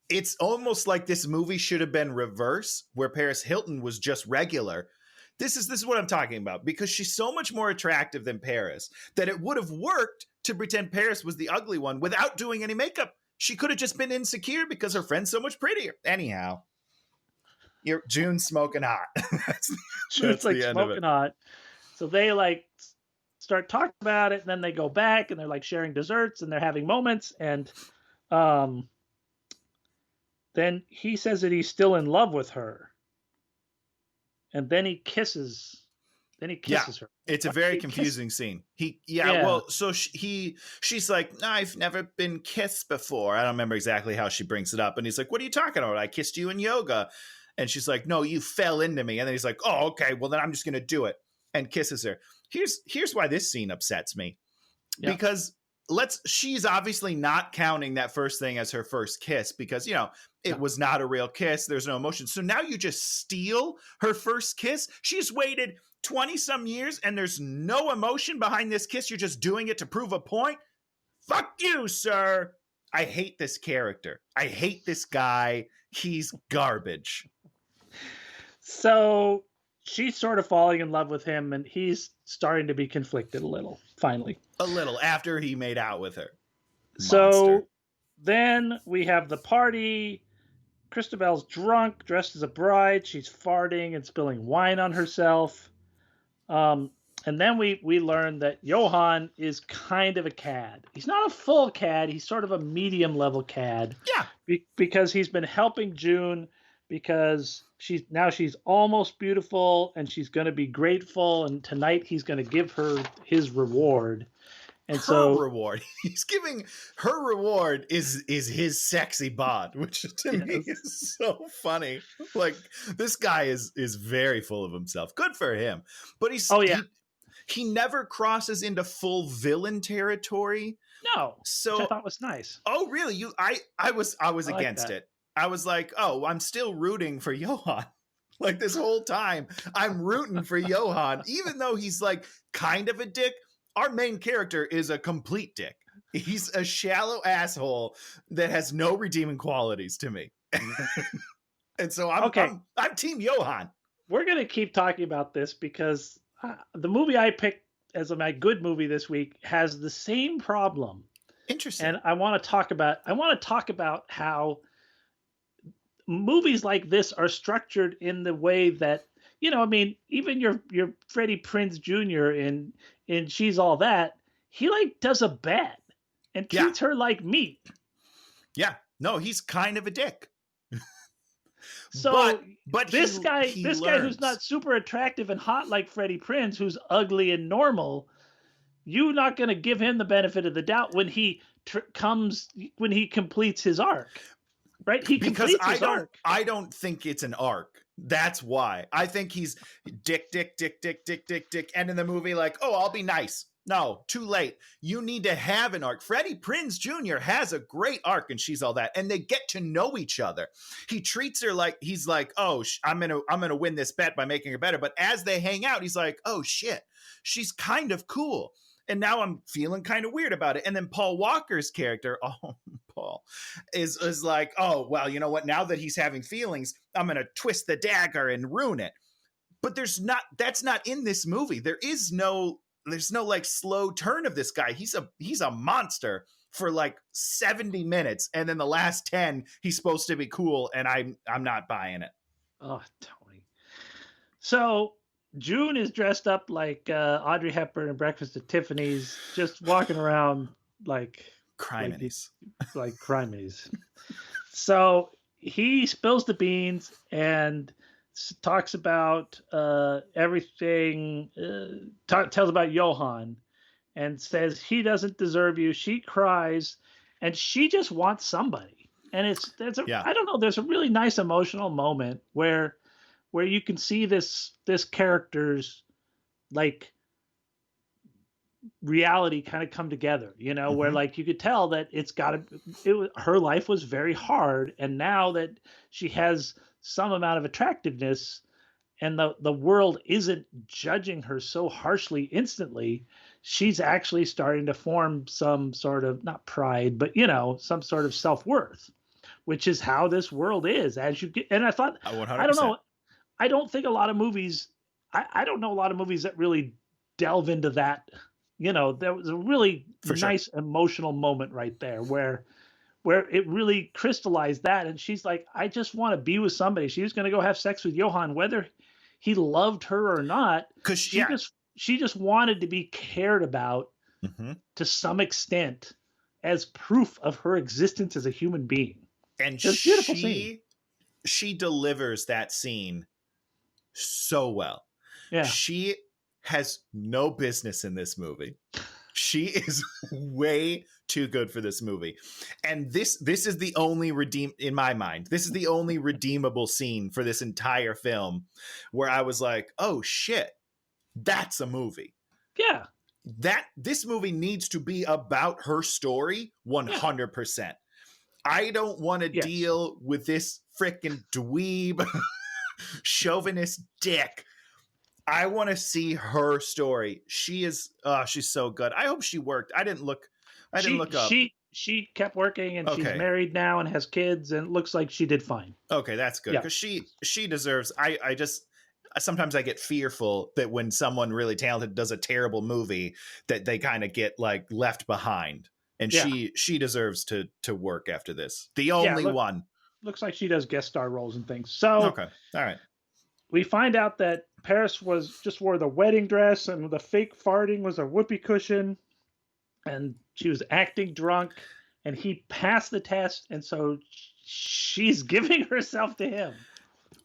it's almost like this movie should have been reverse, where Paris Hilton was just regular. This is what I'm talking about, because she's so much more attractive than Paris that it would have worked to pretend Paris was the ugly one without doing any makeup. She could have just been insecure because her friend's so much prettier. Anyhow, June's smoking hot. It's like smoking hot. So they like start talking about it, and then they go back and they're like sharing desserts and they're having moments. And then he says that he's still in love with her. And then he kisses. Her. It's a very confusing scene. Well, so she's like, I've never been kissed before. I don't remember exactly how she brings it up. And he's like, what are you talking about? I kissed you in yoga. And she's like, no, you fell into me. And then he's like, oh, okay, well then I'm just going to do it, and kisses her. Here's why this scene upsets me. Yeah. Because she's obviously not counting that first thing as her first kiss, because, it was not a real kiss. There's no emotion. So now you just steal her first kiss. She's waited 20 some years and there's no emotion behind this kiss. You're just doing it to prove a point. Fuck you, sir. I hate this character. I hate this guy. He's garbage. So she's sort of falling in love with him, and he's starting to be conflicted a little, finally. A little, after he made out with her. So then we have the party. Christabel's drunk, dressed as a bride. She's farting and spilling wine on herself. And then we learn that Johann is kind of a cad. He's not a full cad. He's sort of a medium-level cad. Yeah. Because he's been helping June, because she's almost beautiful and she's going to be grateful, and tonight he's going to give her his reward. And reward. He's giving her reward is his sexy bod, which to me is so funny. Like, this guy is very full of himself. Good for him. But he never crosses into full villain territory. No. So which I thought was nice. Oh, really? I was against it. I was like, oh, I'm still rooting for Johann. Like, this whole time, I'm rooting for Johann, even though he's like kind of a dick. Our main character is a complete dick. He's a shallow asshole that has no redeeming qualities to me. And so I'm Team Johann. We're going to keep talking about this because the movie I picked as my good movie this week has the same problem. Interesting. And I want to talk about how movies like this are structured in the way that, even your Freddie Prinze Jr. in She's All That, he like does a bet and treats her like meat. Yeah. No, he's kind of a dick. So but this guy who's not super attractive and hot like Freddie Prinze, who's ugly and normal, you're not going to give him the benefit of the doubt when he completes his arc. Right? He completes his arc. I don't think it's an arc. That's why. I think he's dick. And in the movie, like, oh, I'll be nice. No, too late. You need to have an arc. Freddie Prinze Jr. has a great arc, and She's All That, and they get to know each other. He treats her like, he's like, oh, I'm gonna win this bet by making her better. But as they hang out, he's like, oh shit, she's kind of cool. And now I'm feeling kind of weird about it. And then Paul Walker's character, Paul, is like, oh, well, you know what? Now that he's having feelings, I'm going to twist the dagger and ruin it. But that's not in this movie. There's no like slow turn of this guy. He's a monster for like 70 minutes. And then the last 10, he's supposed to be cool. And I'm not buying it. Oh, Tony. So June is dressed up like Audrey Hepburn in Breakfast at Tiffany's, just walking around like Crimeys. Like Crimeys. So he spills the beans and talks about everything, tells about Johann, and says he doesn't deserve you. She cries, and she just wants somebody. And I don't know, there's a really nice emotional moment where you can see this character's like reality kind of come together, where like you could tell that her life was very hard, and now that she has some amount of attractiveness and the world isn't judging her so harshly instantly, she's actually starting to form some sort of, not pride, but some sort of self-worth, which is how this world is. As you get, and I thought, 100%. I don't know, I don't think a lot of movies I don't know a lot of movies that really delve into that. There was a really For sure. nice emotional moment right there where it really crystallized that. And she's like, I just want to be with somebody. She was going to go have sex with Johann, whether he loved her or not. Because She just wanted to be cared about to some extent as proof of her existence as a human being. And It's a beautiful scene. She delivers that scene so well. Yeah. She has no business in this movie. She is way too good for this movie. And this is the only in my mind, this is the only redeemable scene for this entire film where I was like, oh shit, that's a movie. Yeah. This movie needs to be about her story 100%. Yeah. I don't want to deal with this freaking dweeb chauvinist dick. I want to see her story. she's so good. I hope she worked. I didn't look up. She kept working, and she's married now and has kids, and it looks like she did fine. Okay, that's good, because she deserves. I just sometimes I get fearful that when someone really talented does a terrible movie, that they kind of get like left behind. And she deserves to work after this. The only one. Looks like she does guest star roles and things. So okay, all right. We find out that Paris just wore the wedding dress, and the fake farting was a whoopee cushion, and she was acting drunk, and he passed the test, and so she's giving herself to him.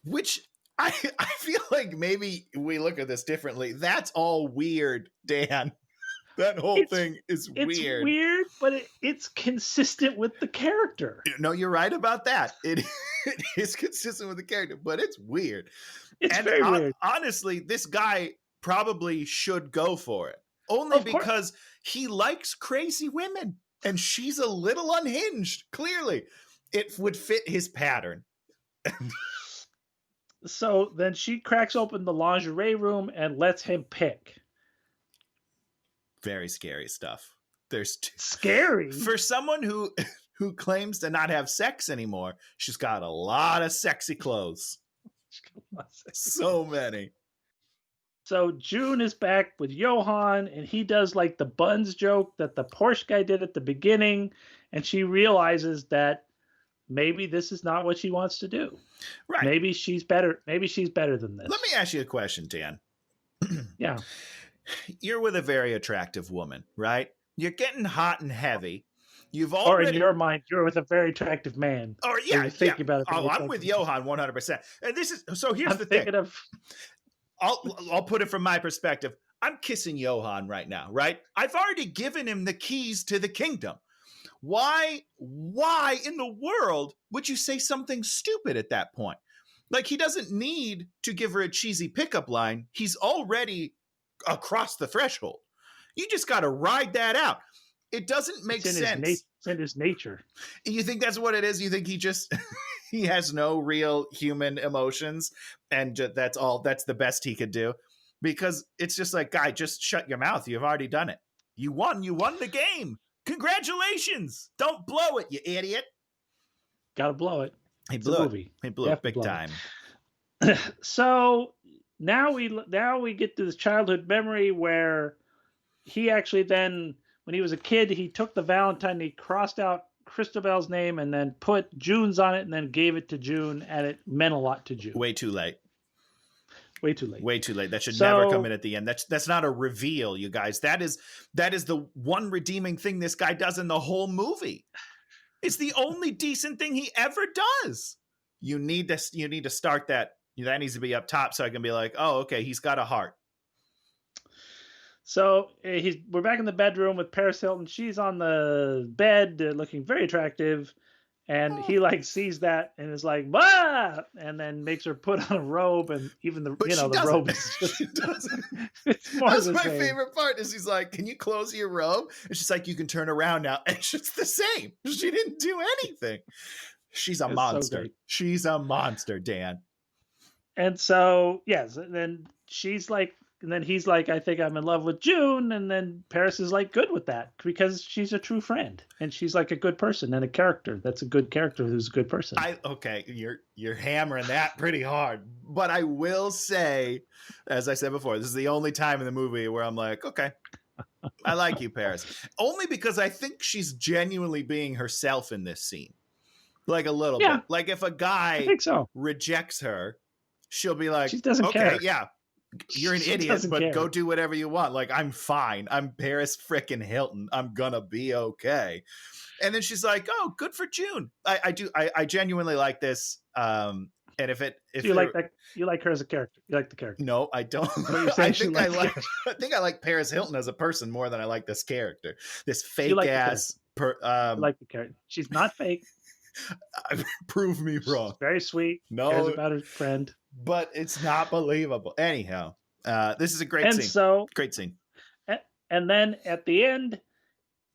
Which I feel like maybe we look at this differently. That's all weird, Dan. That whole thing is weird. It's weird, but it's consistent with the character. No, you're right about that. It is consistent with the character, but it's weird. It's very weird. Honestly, this guy probably should go for it. Only because he likes crazy women, and she's a little unhinged. Clearly, it would fit his pattern. So then she cracks open the lingerie room and lets him pick. Very scary stuff. There's scary for someone who claims to not have sex anymore. She's got a lot of sexy clothes. So many. So June is back with Johann, and he does like the buns joke that the Porsche guy did at the beginning, and she realizes that maybe this is not what she wants to do. Right. Maybe she's better. Maybe she's better than this. Let me ask you a question, Dan. Yeah. You're with a very attractive woman, right? You're getting hot and heavy. You've already, or in your mind, you're with a very attractive man. Or yeah, about it. Oh, I'm with Johann 100%. And this is so. Here's the thing. I'll put it from my perspective. I'm kissing Johann right now, right? I've already given him the keys to the kingdom. Why in the world would you say something stupid at that point? Like, he doesn't need to give her a cheesy pickup line. He's already across the threshold. You just got to ride that out. It doesn't make sense. It's in his nature. You think that's what it is? You think he just he has no real human emotions, and that's the best he could do? Because it's just like, guy, just shut your mouth. You've already done it. You won the game. Congratulations. Don't blow it, you idiot. Gotta blow it. He blew it big time. So now we get to this childhood memory where he actually then, when he was a kid, he took the Valentine, he crossed out Christabel's name and then put June's on it and then gave it to June, and it meant a lot to June. Way too late. That should never come in at the end. That's not a reveal, you guys. That is the one redeeming thing this guy does in the whole movie. It's the only decent thing he ever does. You need to start that. That needs to be up top so I can be like, oh, okay, he's got a heart. So we're back in the bedroom with Paris Hilton. She's on the bed looking very attractive. And he sees that and is like, bah! And then makes her put on a robe, and even the robe is just, she doesn't. That's my favorite part is he's like, can you close your robe? And she's like, you can turn around now. And it's just the same. She didn't do anything. She's a monster. She's a monster, Dan. And so, yes, then she's like And then he's like, I think I'm in love with June. And then Paris is like good with that because she's a true friend and she's like a good person and a character. That's a good character who's a good person. Okay, you're hammering that pretty hard. But I will say, as I said before, this is the only time in the movie where I'm like, okay, I like you, Paris. Only because I think she's genuinely being herself in this scene. Like a little bit. Like if a guy I think so. rejects her, she'll be like, She doesn't okay, care. yeah, you're an idiot, but go do whatever you want. Like, I'm fine. I'm Paris frickin' Hilton. I'm gonna be okay. And then she's like, oh, good for June. I genuinely like this. And if you like that, you like her as a character. You like the character. No, I don't. I think I like Paris Hilton as a person more than I like this character. This fake ass. I like the character. She's not fake. Prove me wrong. She's very sweet. No, cares about her friend. But it's not believable. Anyhow, this is a great scene. So great scene. And then at the end,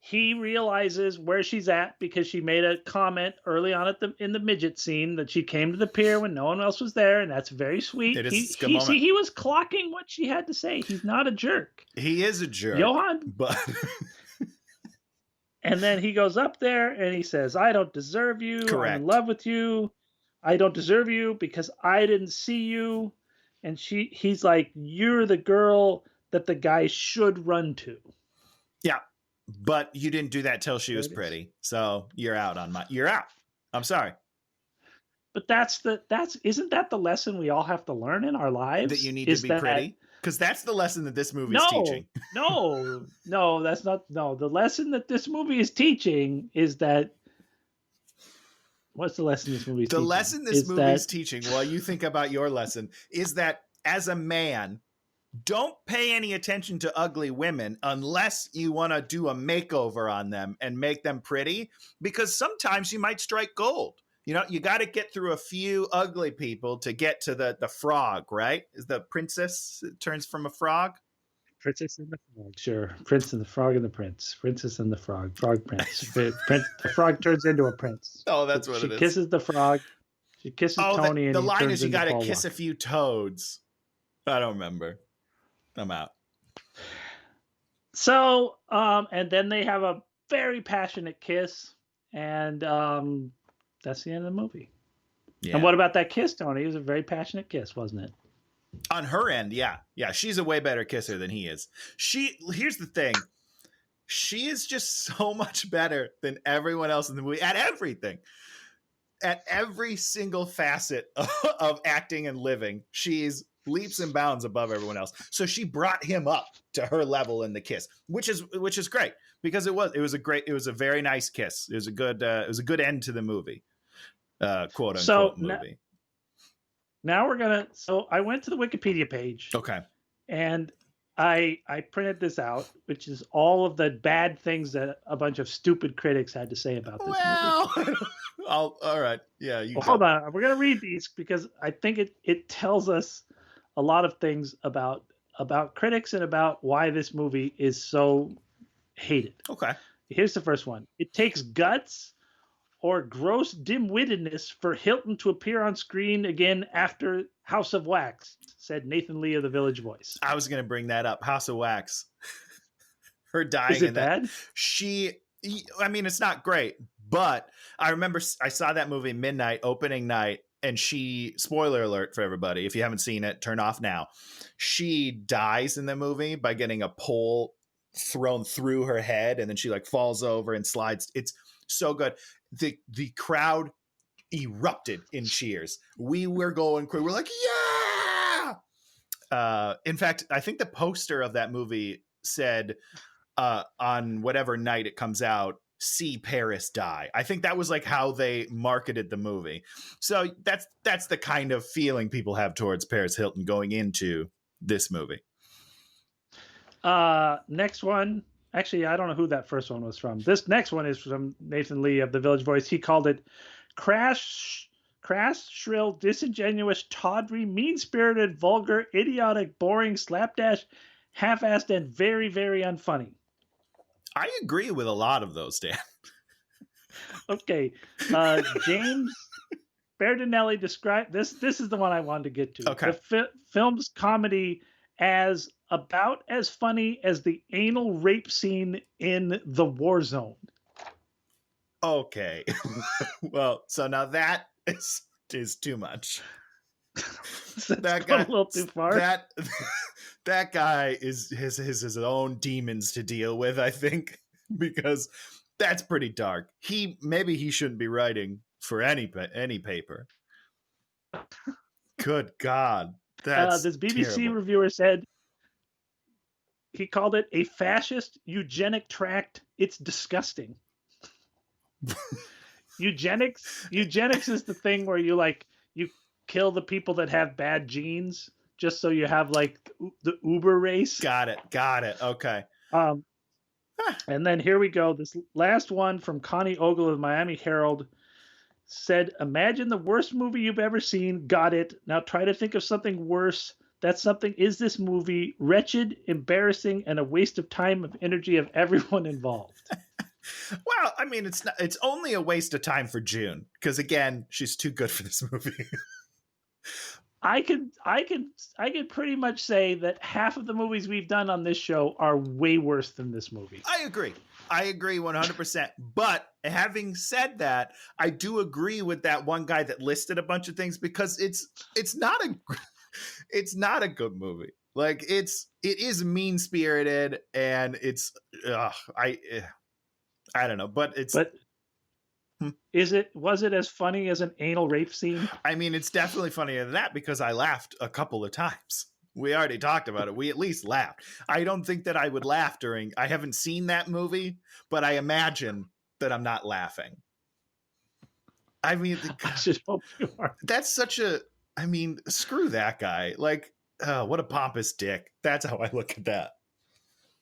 he realizes where she's at because she made a comment early on in the midget scene that she came to the pier when no one else was there, and that's very sweet. He was clocking what she had to say. He's not a jerk. He is a jerk, Johan. But and then he goes up there and he says, "I don't deserve you. Correct. I'm in love with you. I don't deserve you because I didn't see you." And he's like, "You're the girl that the guy should run to." Yeah. But you didn't do that till she was pretty. So you're out. I'm sorry. But isn't that the lesson we all have to learn in our lives? That you need to be pretty? Because that's the lesson that this movie is teaching. No, that's not. No, the lesson that this movie is teaching is that. What's the lesson this movie is teaching? The lesson this movie is teaching, while you think about your lesson, is that as a man, don't pay any attention to ugly women unless you want to do a makeover on them and make them pretty, because sometimes you might strike gold. You know, you got to get through a few ugly people to get to the frog, right? Is the princess turns from a frog? Princess and the Frog, sure. Prince and the Frog and the Prince. Princess and the Frog. Frog Prince. The frog turns into a prince. Oh, that's what it is. She kisses the frog. She kisses Tony. The line is you got to kiss a few toads. I don't remember. I'm out. So, and then they have a very passionate kiss, and that's the end of the movie. Yeah. And what about that kiss, Tony? It was a very passionate kiss, wasn't it? On her end, yeah. Yeah, she's a way better kisser than he is. Here's the thing. She is just so much better than everyone else in the movie at everything. At every single facet of acting and living, she's leaps and bounds above everyone else. So she brought him up to her level in the kiss, which is great, because it was a very nice kiss. It was a good end to the movie. Quote unquote movie. Now so I went to the Wikipedia page. Okay. And I printed this out, which is all of the bad things that a bunch of stupid critics had to say about this movie. All right. Yeah. Hold on. We're going to read these because I think it tells us a lot of things about critics and about why this movie is so hated. Okay. Here's the first one. It takes guts or gross dim-wittedness for Hilton to appear on screen again after House of Wax, said Nathan Lee of The Village Voice. I was going to bring that up. House of Wax. Her dying. Is it bad? It's not great, but I remember I saw that movie midnight, opening night, and spoiler alert for everybody, if you haven't seen it, turn off now. She dies in the movie by getting a pole thrown through her head, and then she like falls over and slides. It's so good. The crowd erupted in cheers. We were going crazy. We're like, yeah! In fact, I think the poster of that movie said, on whatever night it comes out, see Paris die. I think that was like how they marketed the movie. So that's the kind of feeling people have towards Paris Hilton going into this movie. Next one. Actually, I don't know who that first one was from. This next one is from Nathan Lee of The Village Voice. He called it crass, shrill, disingenuous, tawdry, mean-spirited, vulgar, idiotic, boring, slapdash, half-assed, and very, very unfunny. I agree with a lot of those, Dan. Okay. James Berardinelli described this. This is the one I wanted to get to. Okay. The film's comedy as about as funny as the anal rape scene in The War Zone. Okay. Well, so now that is too much. That's gone a little too far. That guy has his own demons to deal with, I think, because that's pretty dark. Maybe he shouldn't be writing for any paper. Good God, that's this BBC terrible. reviewer said he called it a fascist eugenic tract. It's disgusting. Eugenics is the thing where you kill the people that have bad genes just so you have like the Uber race. Got it. Okay. And then here we go. This last one from Connie Ogle of Miami Herald said, imagine the worst movie you've ever seen. Got it. Now try to think of something worse. That something is this movie. Wretched, embarrassing, and a waste of time and energy of everyone involved. Well, I mean, it's only a waste of time for June because again, she's too good for this movie. I can pretty much say that half of the movies we've done on this show are way worse than this movie. I agree 100%. But having said that, I do agree with that one guy that listed a bunch of things because it's not a good movie. Like it is mean spirited and it's I don't know, but was it as funny as an anal rape scene? I mean, it's definitely funnier than that because I laughed a couple of times. We already talked about it. We at least laughed. I don't think that I would laugh I haven't seen that movie, but I imagine that I'm not laughing. I mean, I just hope you are. That's screw that guy. Like, what a pompous dick. That's how I look at that.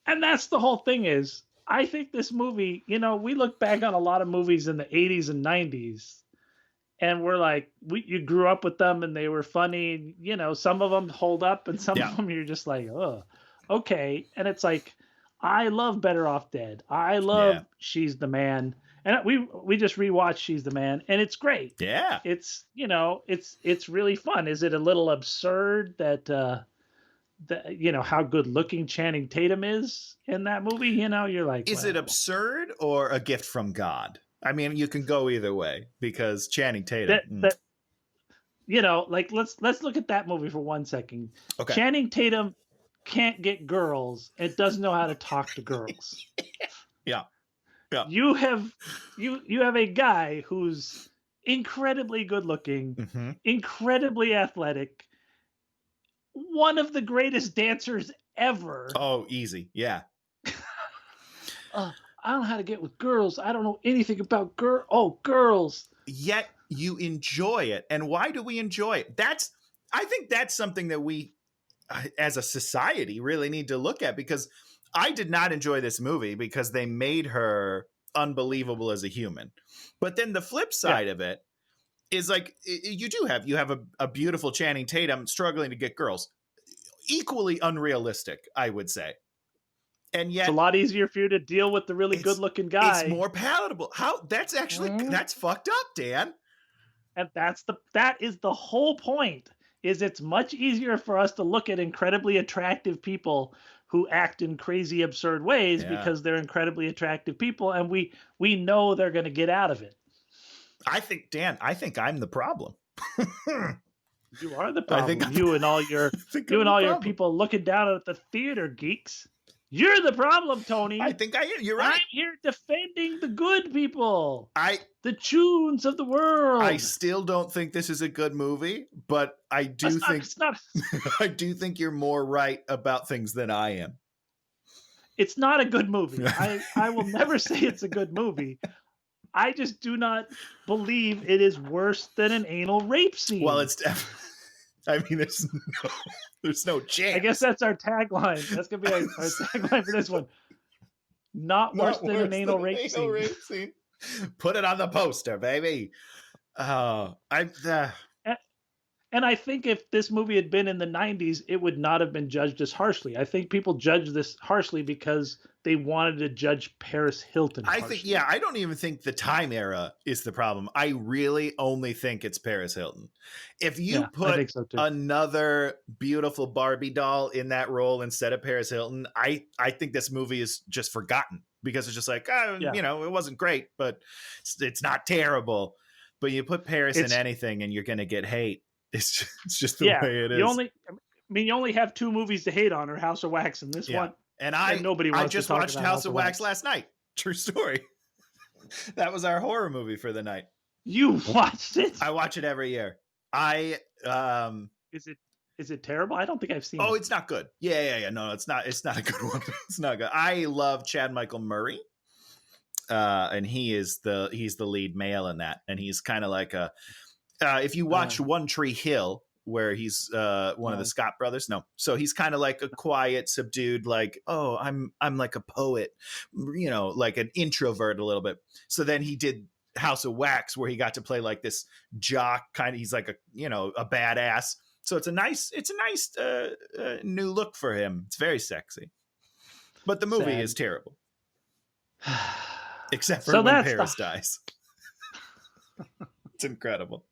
And that's the whole thing is, I think this movie, we look back on a lot of movies in the 80s and 90s, and we're like, you grew up with them and they were funny. Some of them hold up and some of them you're just like, oh, okay. And it's like, I love Better Off Dead. I love She's the Man. And we just rewatched She's the Man, and it's great. Yeah. It's, it's really fun. Is it a little absurd that how good looking Channing Tatum is in that movie? You're like, is it absurd or a gift from God? I mean, you can go either way because Channing Tatum. Let's look at that movie for 1 second. Okay. Channing Tatum can't get girls and doesn't know how to talk to girls. Yeah. You have a guy who's incredibly good looking, incredibly athletic, one of the greatest dancers ever. Oh, easy. Yeah. I don't know how to get with girls. I don't know anything about girls. Yet you enjoy it. And why do we enjoy it? I think that's something that we, as a society, really need to look at because I did not enjoy this movie because they made her unbelievable as a human. But then the flip side of it is like you have a beautiful Channing Tatum struggling to get girls. Equally unrealistic, I would say. And yet it's a lot easier for you to deal with the really good looking guy. It's more palatable. That's fucked up, Dan. And that is the whole point. Is it's much easier for us to look at incredibly attractive people who act in crazy absurd ways because they're incredibly attractive people and we know they're going to get out of it. I think I'm the problem. You are the problem. You and all your people looking down at the theater geeks. You're the problem, Tony. I think I am. You're right. I'm here defending the good people. The tunes of the world. I still don't think this is a good movie, but I do I do think you're more right about things than I am. It's not a good movie. I will never say it's a good movie. I just do not believe it is worse than an anal rape scene. Well, it's I mean, there's no chance. I guess that's our tagline. That's going to be our tagline for this one. Not worse than an anal rape scene. Put it on the poster, baby. And And I think if this movie had been in the 90s, it would not have been judged as harshly. I think people judge this harshly because they wanted to judge Paris Hilton I harshly. think, yeah, I don't even think the time era is the problem. I really only think it's Paris Hilton. If you I put think so too. another beautiful Barbie doll in that role instead of Paris Hilton, I think this movie is just forgotten because it's just like, you know, it wasn't great, but it's not terrible. But you put Paris in anything and you're going to get hate. It's just the way it is. You only have two movies to hate on, or House of Wax and this one. And nobody wants I just to talk watched about House of Wax last night. True story. That was our horror movie for the night. You watched it? I watch it every year. Is it terrible? I don't think I've seen it. Oh, it's not good. Yeah. No, it's not a good one. It's not good. I love Chad Michael Murray. And he's the lead male in that. And he's kind of like if you watch One Tree Hill, where he's one of the Scott brothers. No. So he's kind of like a quiet, subdued, like, oh, I'm like a poet, you know, like an introvert a little bit. So then he did House of Wax, where he got to play like this jock kind of, he's like a, you know, a badass. So it's a nice new look for him. It's very sexy. But the movie is terrible. Except for when Paris dies. It's incredible.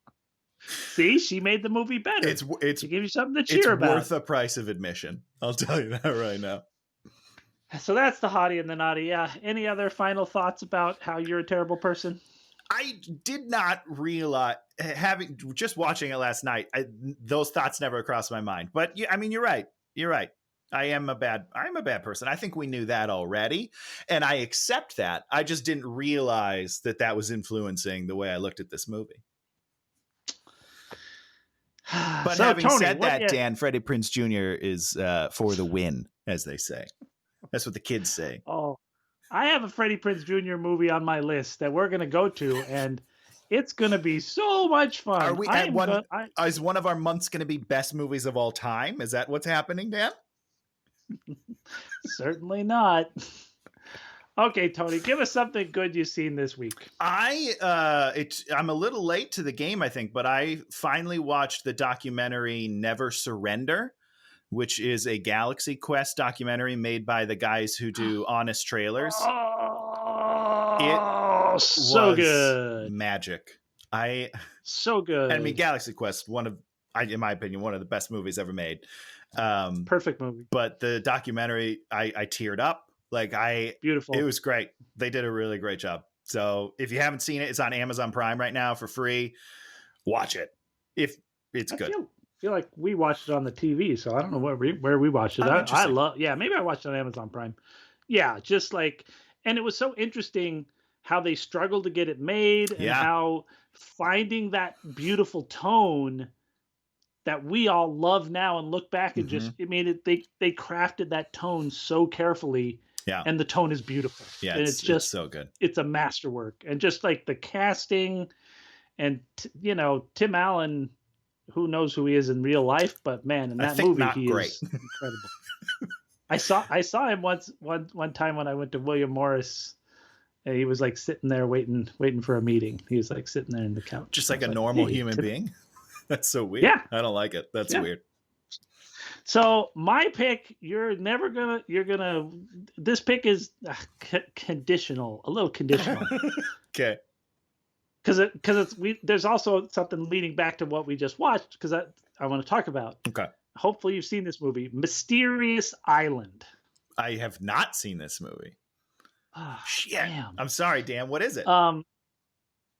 See, she made the movie better. She gave you something to cheer about. It's worth the price of admission. I'll tell you that right now. So that's the Hottie and the Nottie. Yeah. Any other final thoughts about how you're a terrible person? I did not realize, just watching it last night, those thoughts never crossed my mind. But I mean, you're right. You're right. I'm a bad person. I think we knew that already, and I accept that. I just didn't realize that was influencing the way I looked at this movie. But so, having said that, Dan, Freddie Prinze Jr. is for the win, as they say. That's what the kids say. Oh, I have a Freddie Prinze Jr. movie on my list that we're going to go to, and it's going to be so much fun. Are we is one of our months going to be best movies of all time? Is that what's happening, Dan? Certainly not. Okay, Tony, give us something good you've seen this week. I'm a little late to the game, I think, but I finally watched the documentary Never Surrender, which is a Galaxy Quest documentary made by the guys who do Honest Trailers. Oh, so good. Magic. So good. I mean, Galaxy Quest, in my opinion, one of the best movies ever made. Perfect movie. But the documentary, I teared up. Beautiful. It was great. They did a really great job. So if you haven't seen it, it's on Amazon Prime right now for free. Watch it. If it's good. I feel like we watched it on the TV, so I don't know where we watched it. I love, maybe I watched it on Amazon Prime. Yeah, just like, and it was so interesting how they struggled to get it made and how finding that beautiful tone that we all love now and look back and just, I mean, they crafted that tone so carefully. Yeah. And the tone is beautiful. Yeah. And it's just so good. It's a masterwork. And just like the casting and, Tim Allen, who knows who he is in real life, but man, in that movie, he is incredible. I saw him one time when I went to William Morris. And he was like sitting there waiting for a meeting. He was like sitting there in the couch. Just like a normal human being. That's so weird. Yeah. I don't like it. That's weird. So my pick, this pick is conditional, a little conditional. Okay. Because there's also something leading back to what we just watched, because I want to talk about. Okay. Hopefully you've seen this movie, Mysterious Island. I have not seen this movie. Oh, shit. Damn. I'm sorry, Dan. What is it?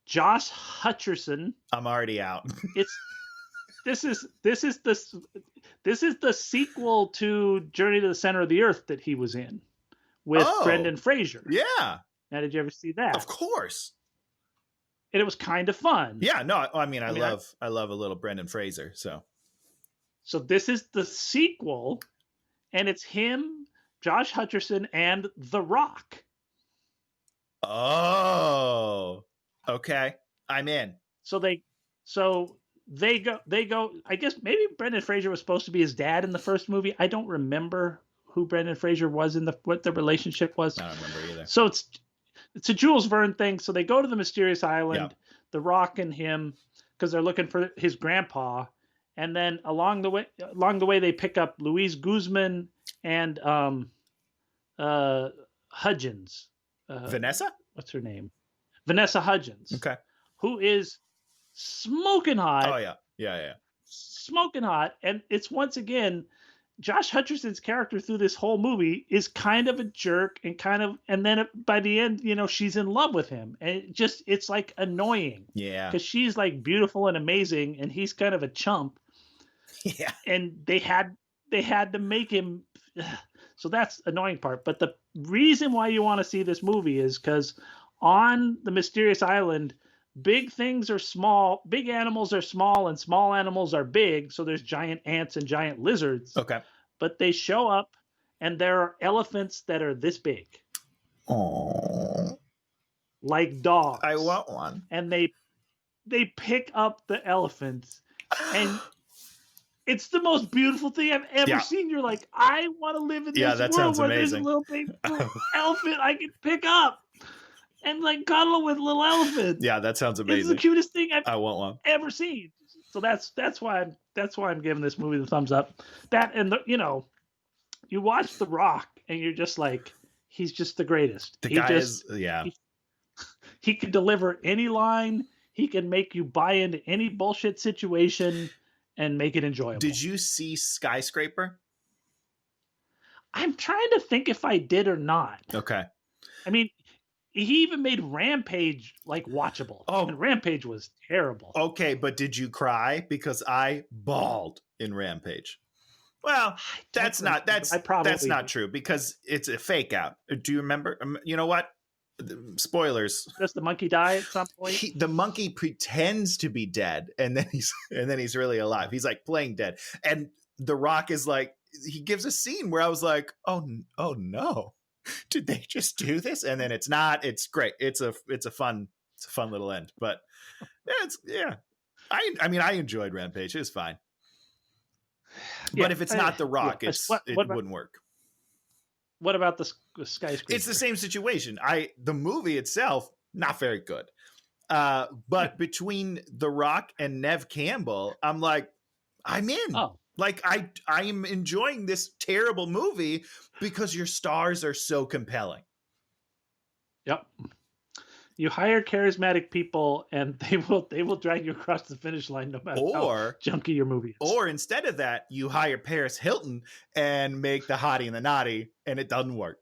Josh Hutcherson. I'm already out. This is the sequel to Journey to the Center of the Earth that he was in with Brendan Fraser. Yeah. Now, did you ever see that? Of course. And it was kind of fun. Yeah. No, I love a little Brendan Fraser. So this is the sequel, and it's him, Josh Hutcherson, and The Rock. Oh. Okay. I'm in. So they go, I guess maybe Brendan Fraser was supposed to be his dad in the first movie. I don't remember who Brendan Fraser was what the relationship was. I don't remember either. So it's a Jules Verne thing. So they go to the Mysterious Island, The Rock and him, because they're looking for his grandpa, and then along the way they pick up Louise Guzman and Hudgens. Vanessa? What's her name? Vanessa Hudgens. Okay. Who is smoking hot. Oh yeah. Yeah. Smoking hot. And it's once again, Josh Hutcherson's character through this whole movie is kind of a jerk and then by the end, she's in love with him. And it's like annoying. Yeah. Because she's like beautiful and amazing and he's kind of a chump. Yeah. And they had to make him. So that's the annoying part. But the reason why you want to see this movie is because on the mysterious island, big things are small, big animals are small, and small animals are big. So there's giant ants and giant lizards. Okay. But they show up, and there are elephants that are this big. Oh. Like dogs. I want one. And they pick up the elephants, and it's the most beautiful thing I've ever seen. You're like, I want to live in this world where there's a little baby elephant I can pick up and like cuddle with little elephants. Yeah, that sounds amazing. It's the cutest thing I want one. ever seen. So that's why I'm giving this movie the thumbs up. That and you watch The Rock and you're just like, he's just the greatest. He can deliver any line. He can make you buy into any bullshit situation and make it enjoyable. Did you see Skyscraper? I'm trying to think if I did or not. Okay. I mean, he even made Rampage like watchable. Oh, and Rampage was terrible. Okay, but did you cry? Because I bawled in Rampage. Well, that's not true because it's a fake out. Do you remember? You know what? Spoilers. Does the monkey die at some point? The monkey pretends to be dead, and then he's really alive. He's like playing dead, and The Rock is like, he gives a scene where I was like, oh no, did they just do this? And then it's not. It's great. It's a fun little end. But I enjoyed Rampage. It was fine. But if it's not The Rock, it wouldn't work. What about the Skyscraper? It's the same situation. The movie itself, not very good. But between The Rock and Neve Campbell, I'm like, I'm in. Oh. Like I am enjoying this terrible movie because your stars are so compelling. Yep. You hire charismatic people and they will drag you across the finish line no matter how junky your movie is. Or instead of that, you hire Paris Hilton and make the Hottie and the Nottie, and it doesn't work.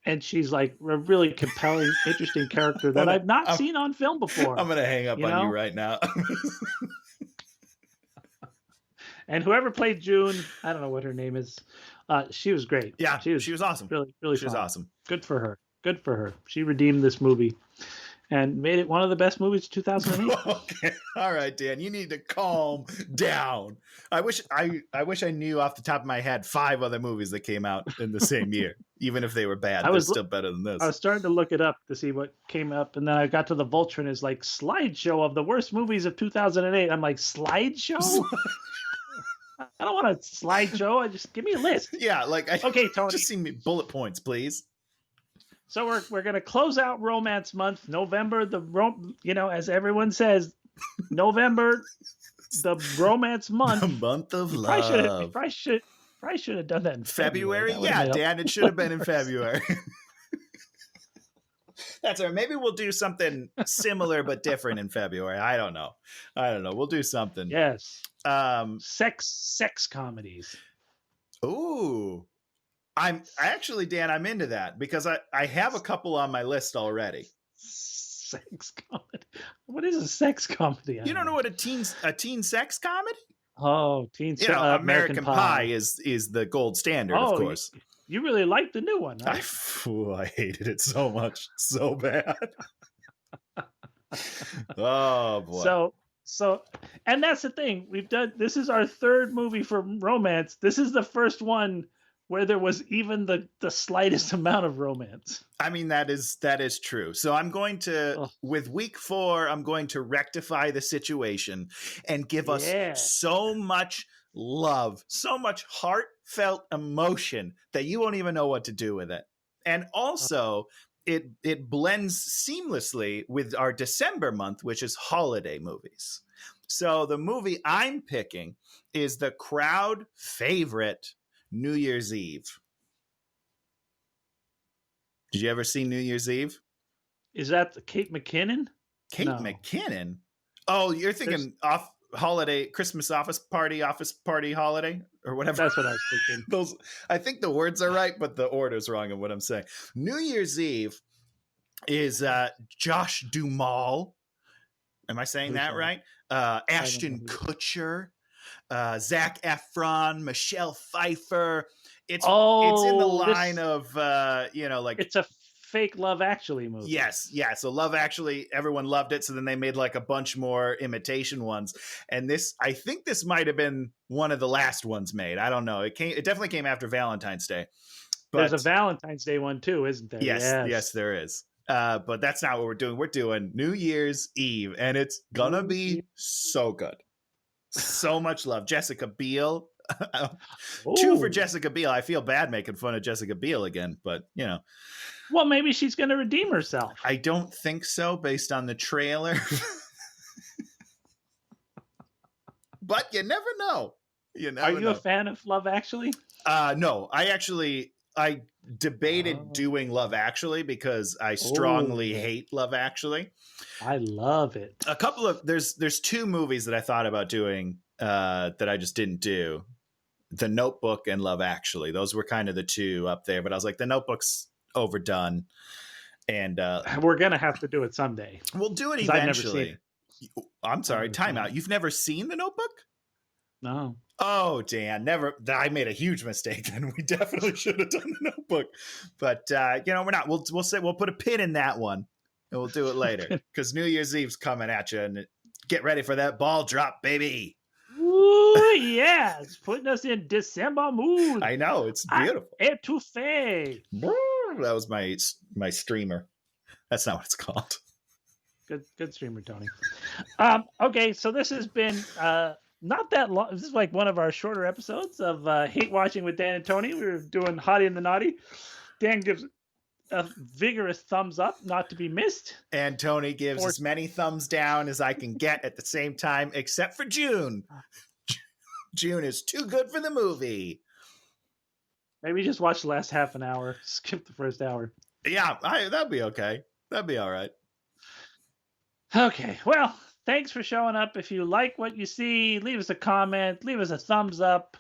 And she's like a really compelling, interesting character that I've not seen on film before. I'm going to hang up on you right now. And whoever played June, I don't know what her name is. She was great. Yeah, she was awesome. Really, really She was awesome. Good for her. Good for her. She redeemed this movie and made it one of the best movies of 2008. Okay. All right, Dan, you need to calm down. I wish I knew off the top of my head 5 other movies that came out in the same year. Even if they were bad, they're still better than this. I was starting to look it up to see what came up, and then I got to the Vulture and it's like slideshow of the worst movies of 2008. I'm like, slideshow? I don't want a slideshow. Just give me a list. Yeah, okay, Tony. Just see me bullet points, please. So we're gonna close out Romance Month, November. As everyone says, November, the Romance Month, the month of love. Probably should have done that in February. Yeah, Dan, it should have been in February. That's all right. Maybe we'll do something similar but different in February. I don't know. We'll do something. Yes. Sex comedies. Ooh. I'm into that because I have a couple on my list already. Sex comedy. What is a sex comedy? You don't know what a teen sex comedy? Oh, teen sex. American Pie is the gold standard, of course. You really like the new one, right? I hated it so much, so bad. Oh boy. So, and that's the thing this is our 3rd movie for romance. This is the first one where there was even the slightest amount of romance. I mean, that is true. So I'm going to, with week 4, I'm going to rectify the situation and give us so much love, so much heartfelt emotion that you won't even know what to do with it. And also, it blends seamlessly with our December month, which is holiday movies. So the movie I'm picking is the crowd favorite New Year's Eve. Did you ever see New Year's Eve? Is that Kate McKinnon? Kate No. McKinnon? Oh, you're thinking Christmas office party holiday or whatever. That's what I was thinking. Those, I think the words are right, but the order's wrong in what I'm saying. New Year's Eve is Josh Duhamel. Am I saying that right? Ashton Kutcher, Zac Efron, Michelle Pfeiffer. It's in the line of like it's a fake Love Actually movie. Yes, yeah. So Love Actually, everyone loved it. So then they made like a bunch more imitation ones. And I think this might have been one of the last ones made. I don't know. It definitely came after Valentine's Day. But there's a Valentine's Day one too, isn't there? Yes, there is. But that's not what we're doing. We're doing New Year's Eve, and it's gonna be so good. So much love. Jessica Biel. 2 for Jessica Biel. I feel bad making fun of Jessica Biel again, but Well, maybe she's going to redeem herself. I don't think so, based on the trailer. But you never know. Are you a fan of Love Actually? No, I debated doing Love Actually because I strongly hate Love Actually. I love it. A couple of there's 2 movies that I thought about doing that I just didn't do. The Notebook and Love Actually. Those were kind of the 2 up there, but I was like, The Notebook's overdone. And we're going to have to do it someday. We'll do it eventually. I'm sorry, time out. You've never seen The Notebook? No. Oh, Dan, never. I made a huge mistake then. We definitely should have done The Notebook. But we're not. We'll put a pin in that one and we'll do it later because New Year's Eve's coming at you, and get ready for that ball drop, baby. Ooh, yeah, it's putting us in December mood. I know, it's beautiful. Etouffee. That was my streamer. That's not what it's called. Good streamer, Tony. Okay, so this has been not that long. This is like one of our shorter episodes of Hate Watching with Dan and Tony. We were doing Hottie and the Nottie. Dan gives a vigorous thumbs up, not to be missed. And Tony gives as many thumbs down as I can get at the same time, except for June. June is too good for the movie. Maybe just watch the last half an hour. Skip the first hour. Yeah, that'd be okay. That'd be all right. Okay, well, thanks for showing up. If you like what you see, leave us a comment, leave us a thumbs up.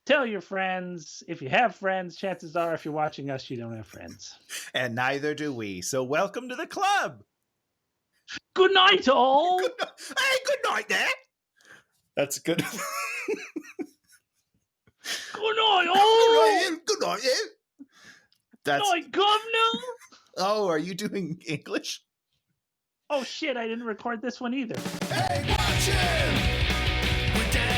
Tell your friends. If you have friends, chances are if you're watching us, you don't have friends. And neither do we. So welcome to the club. Good night, all. Hey, good night there. That's good. Good night, all. Good night, yeah. Good night, governor. Oh, are you doing English? Oh, shit, I didn't record this one either. Hey, watch him! We're dead.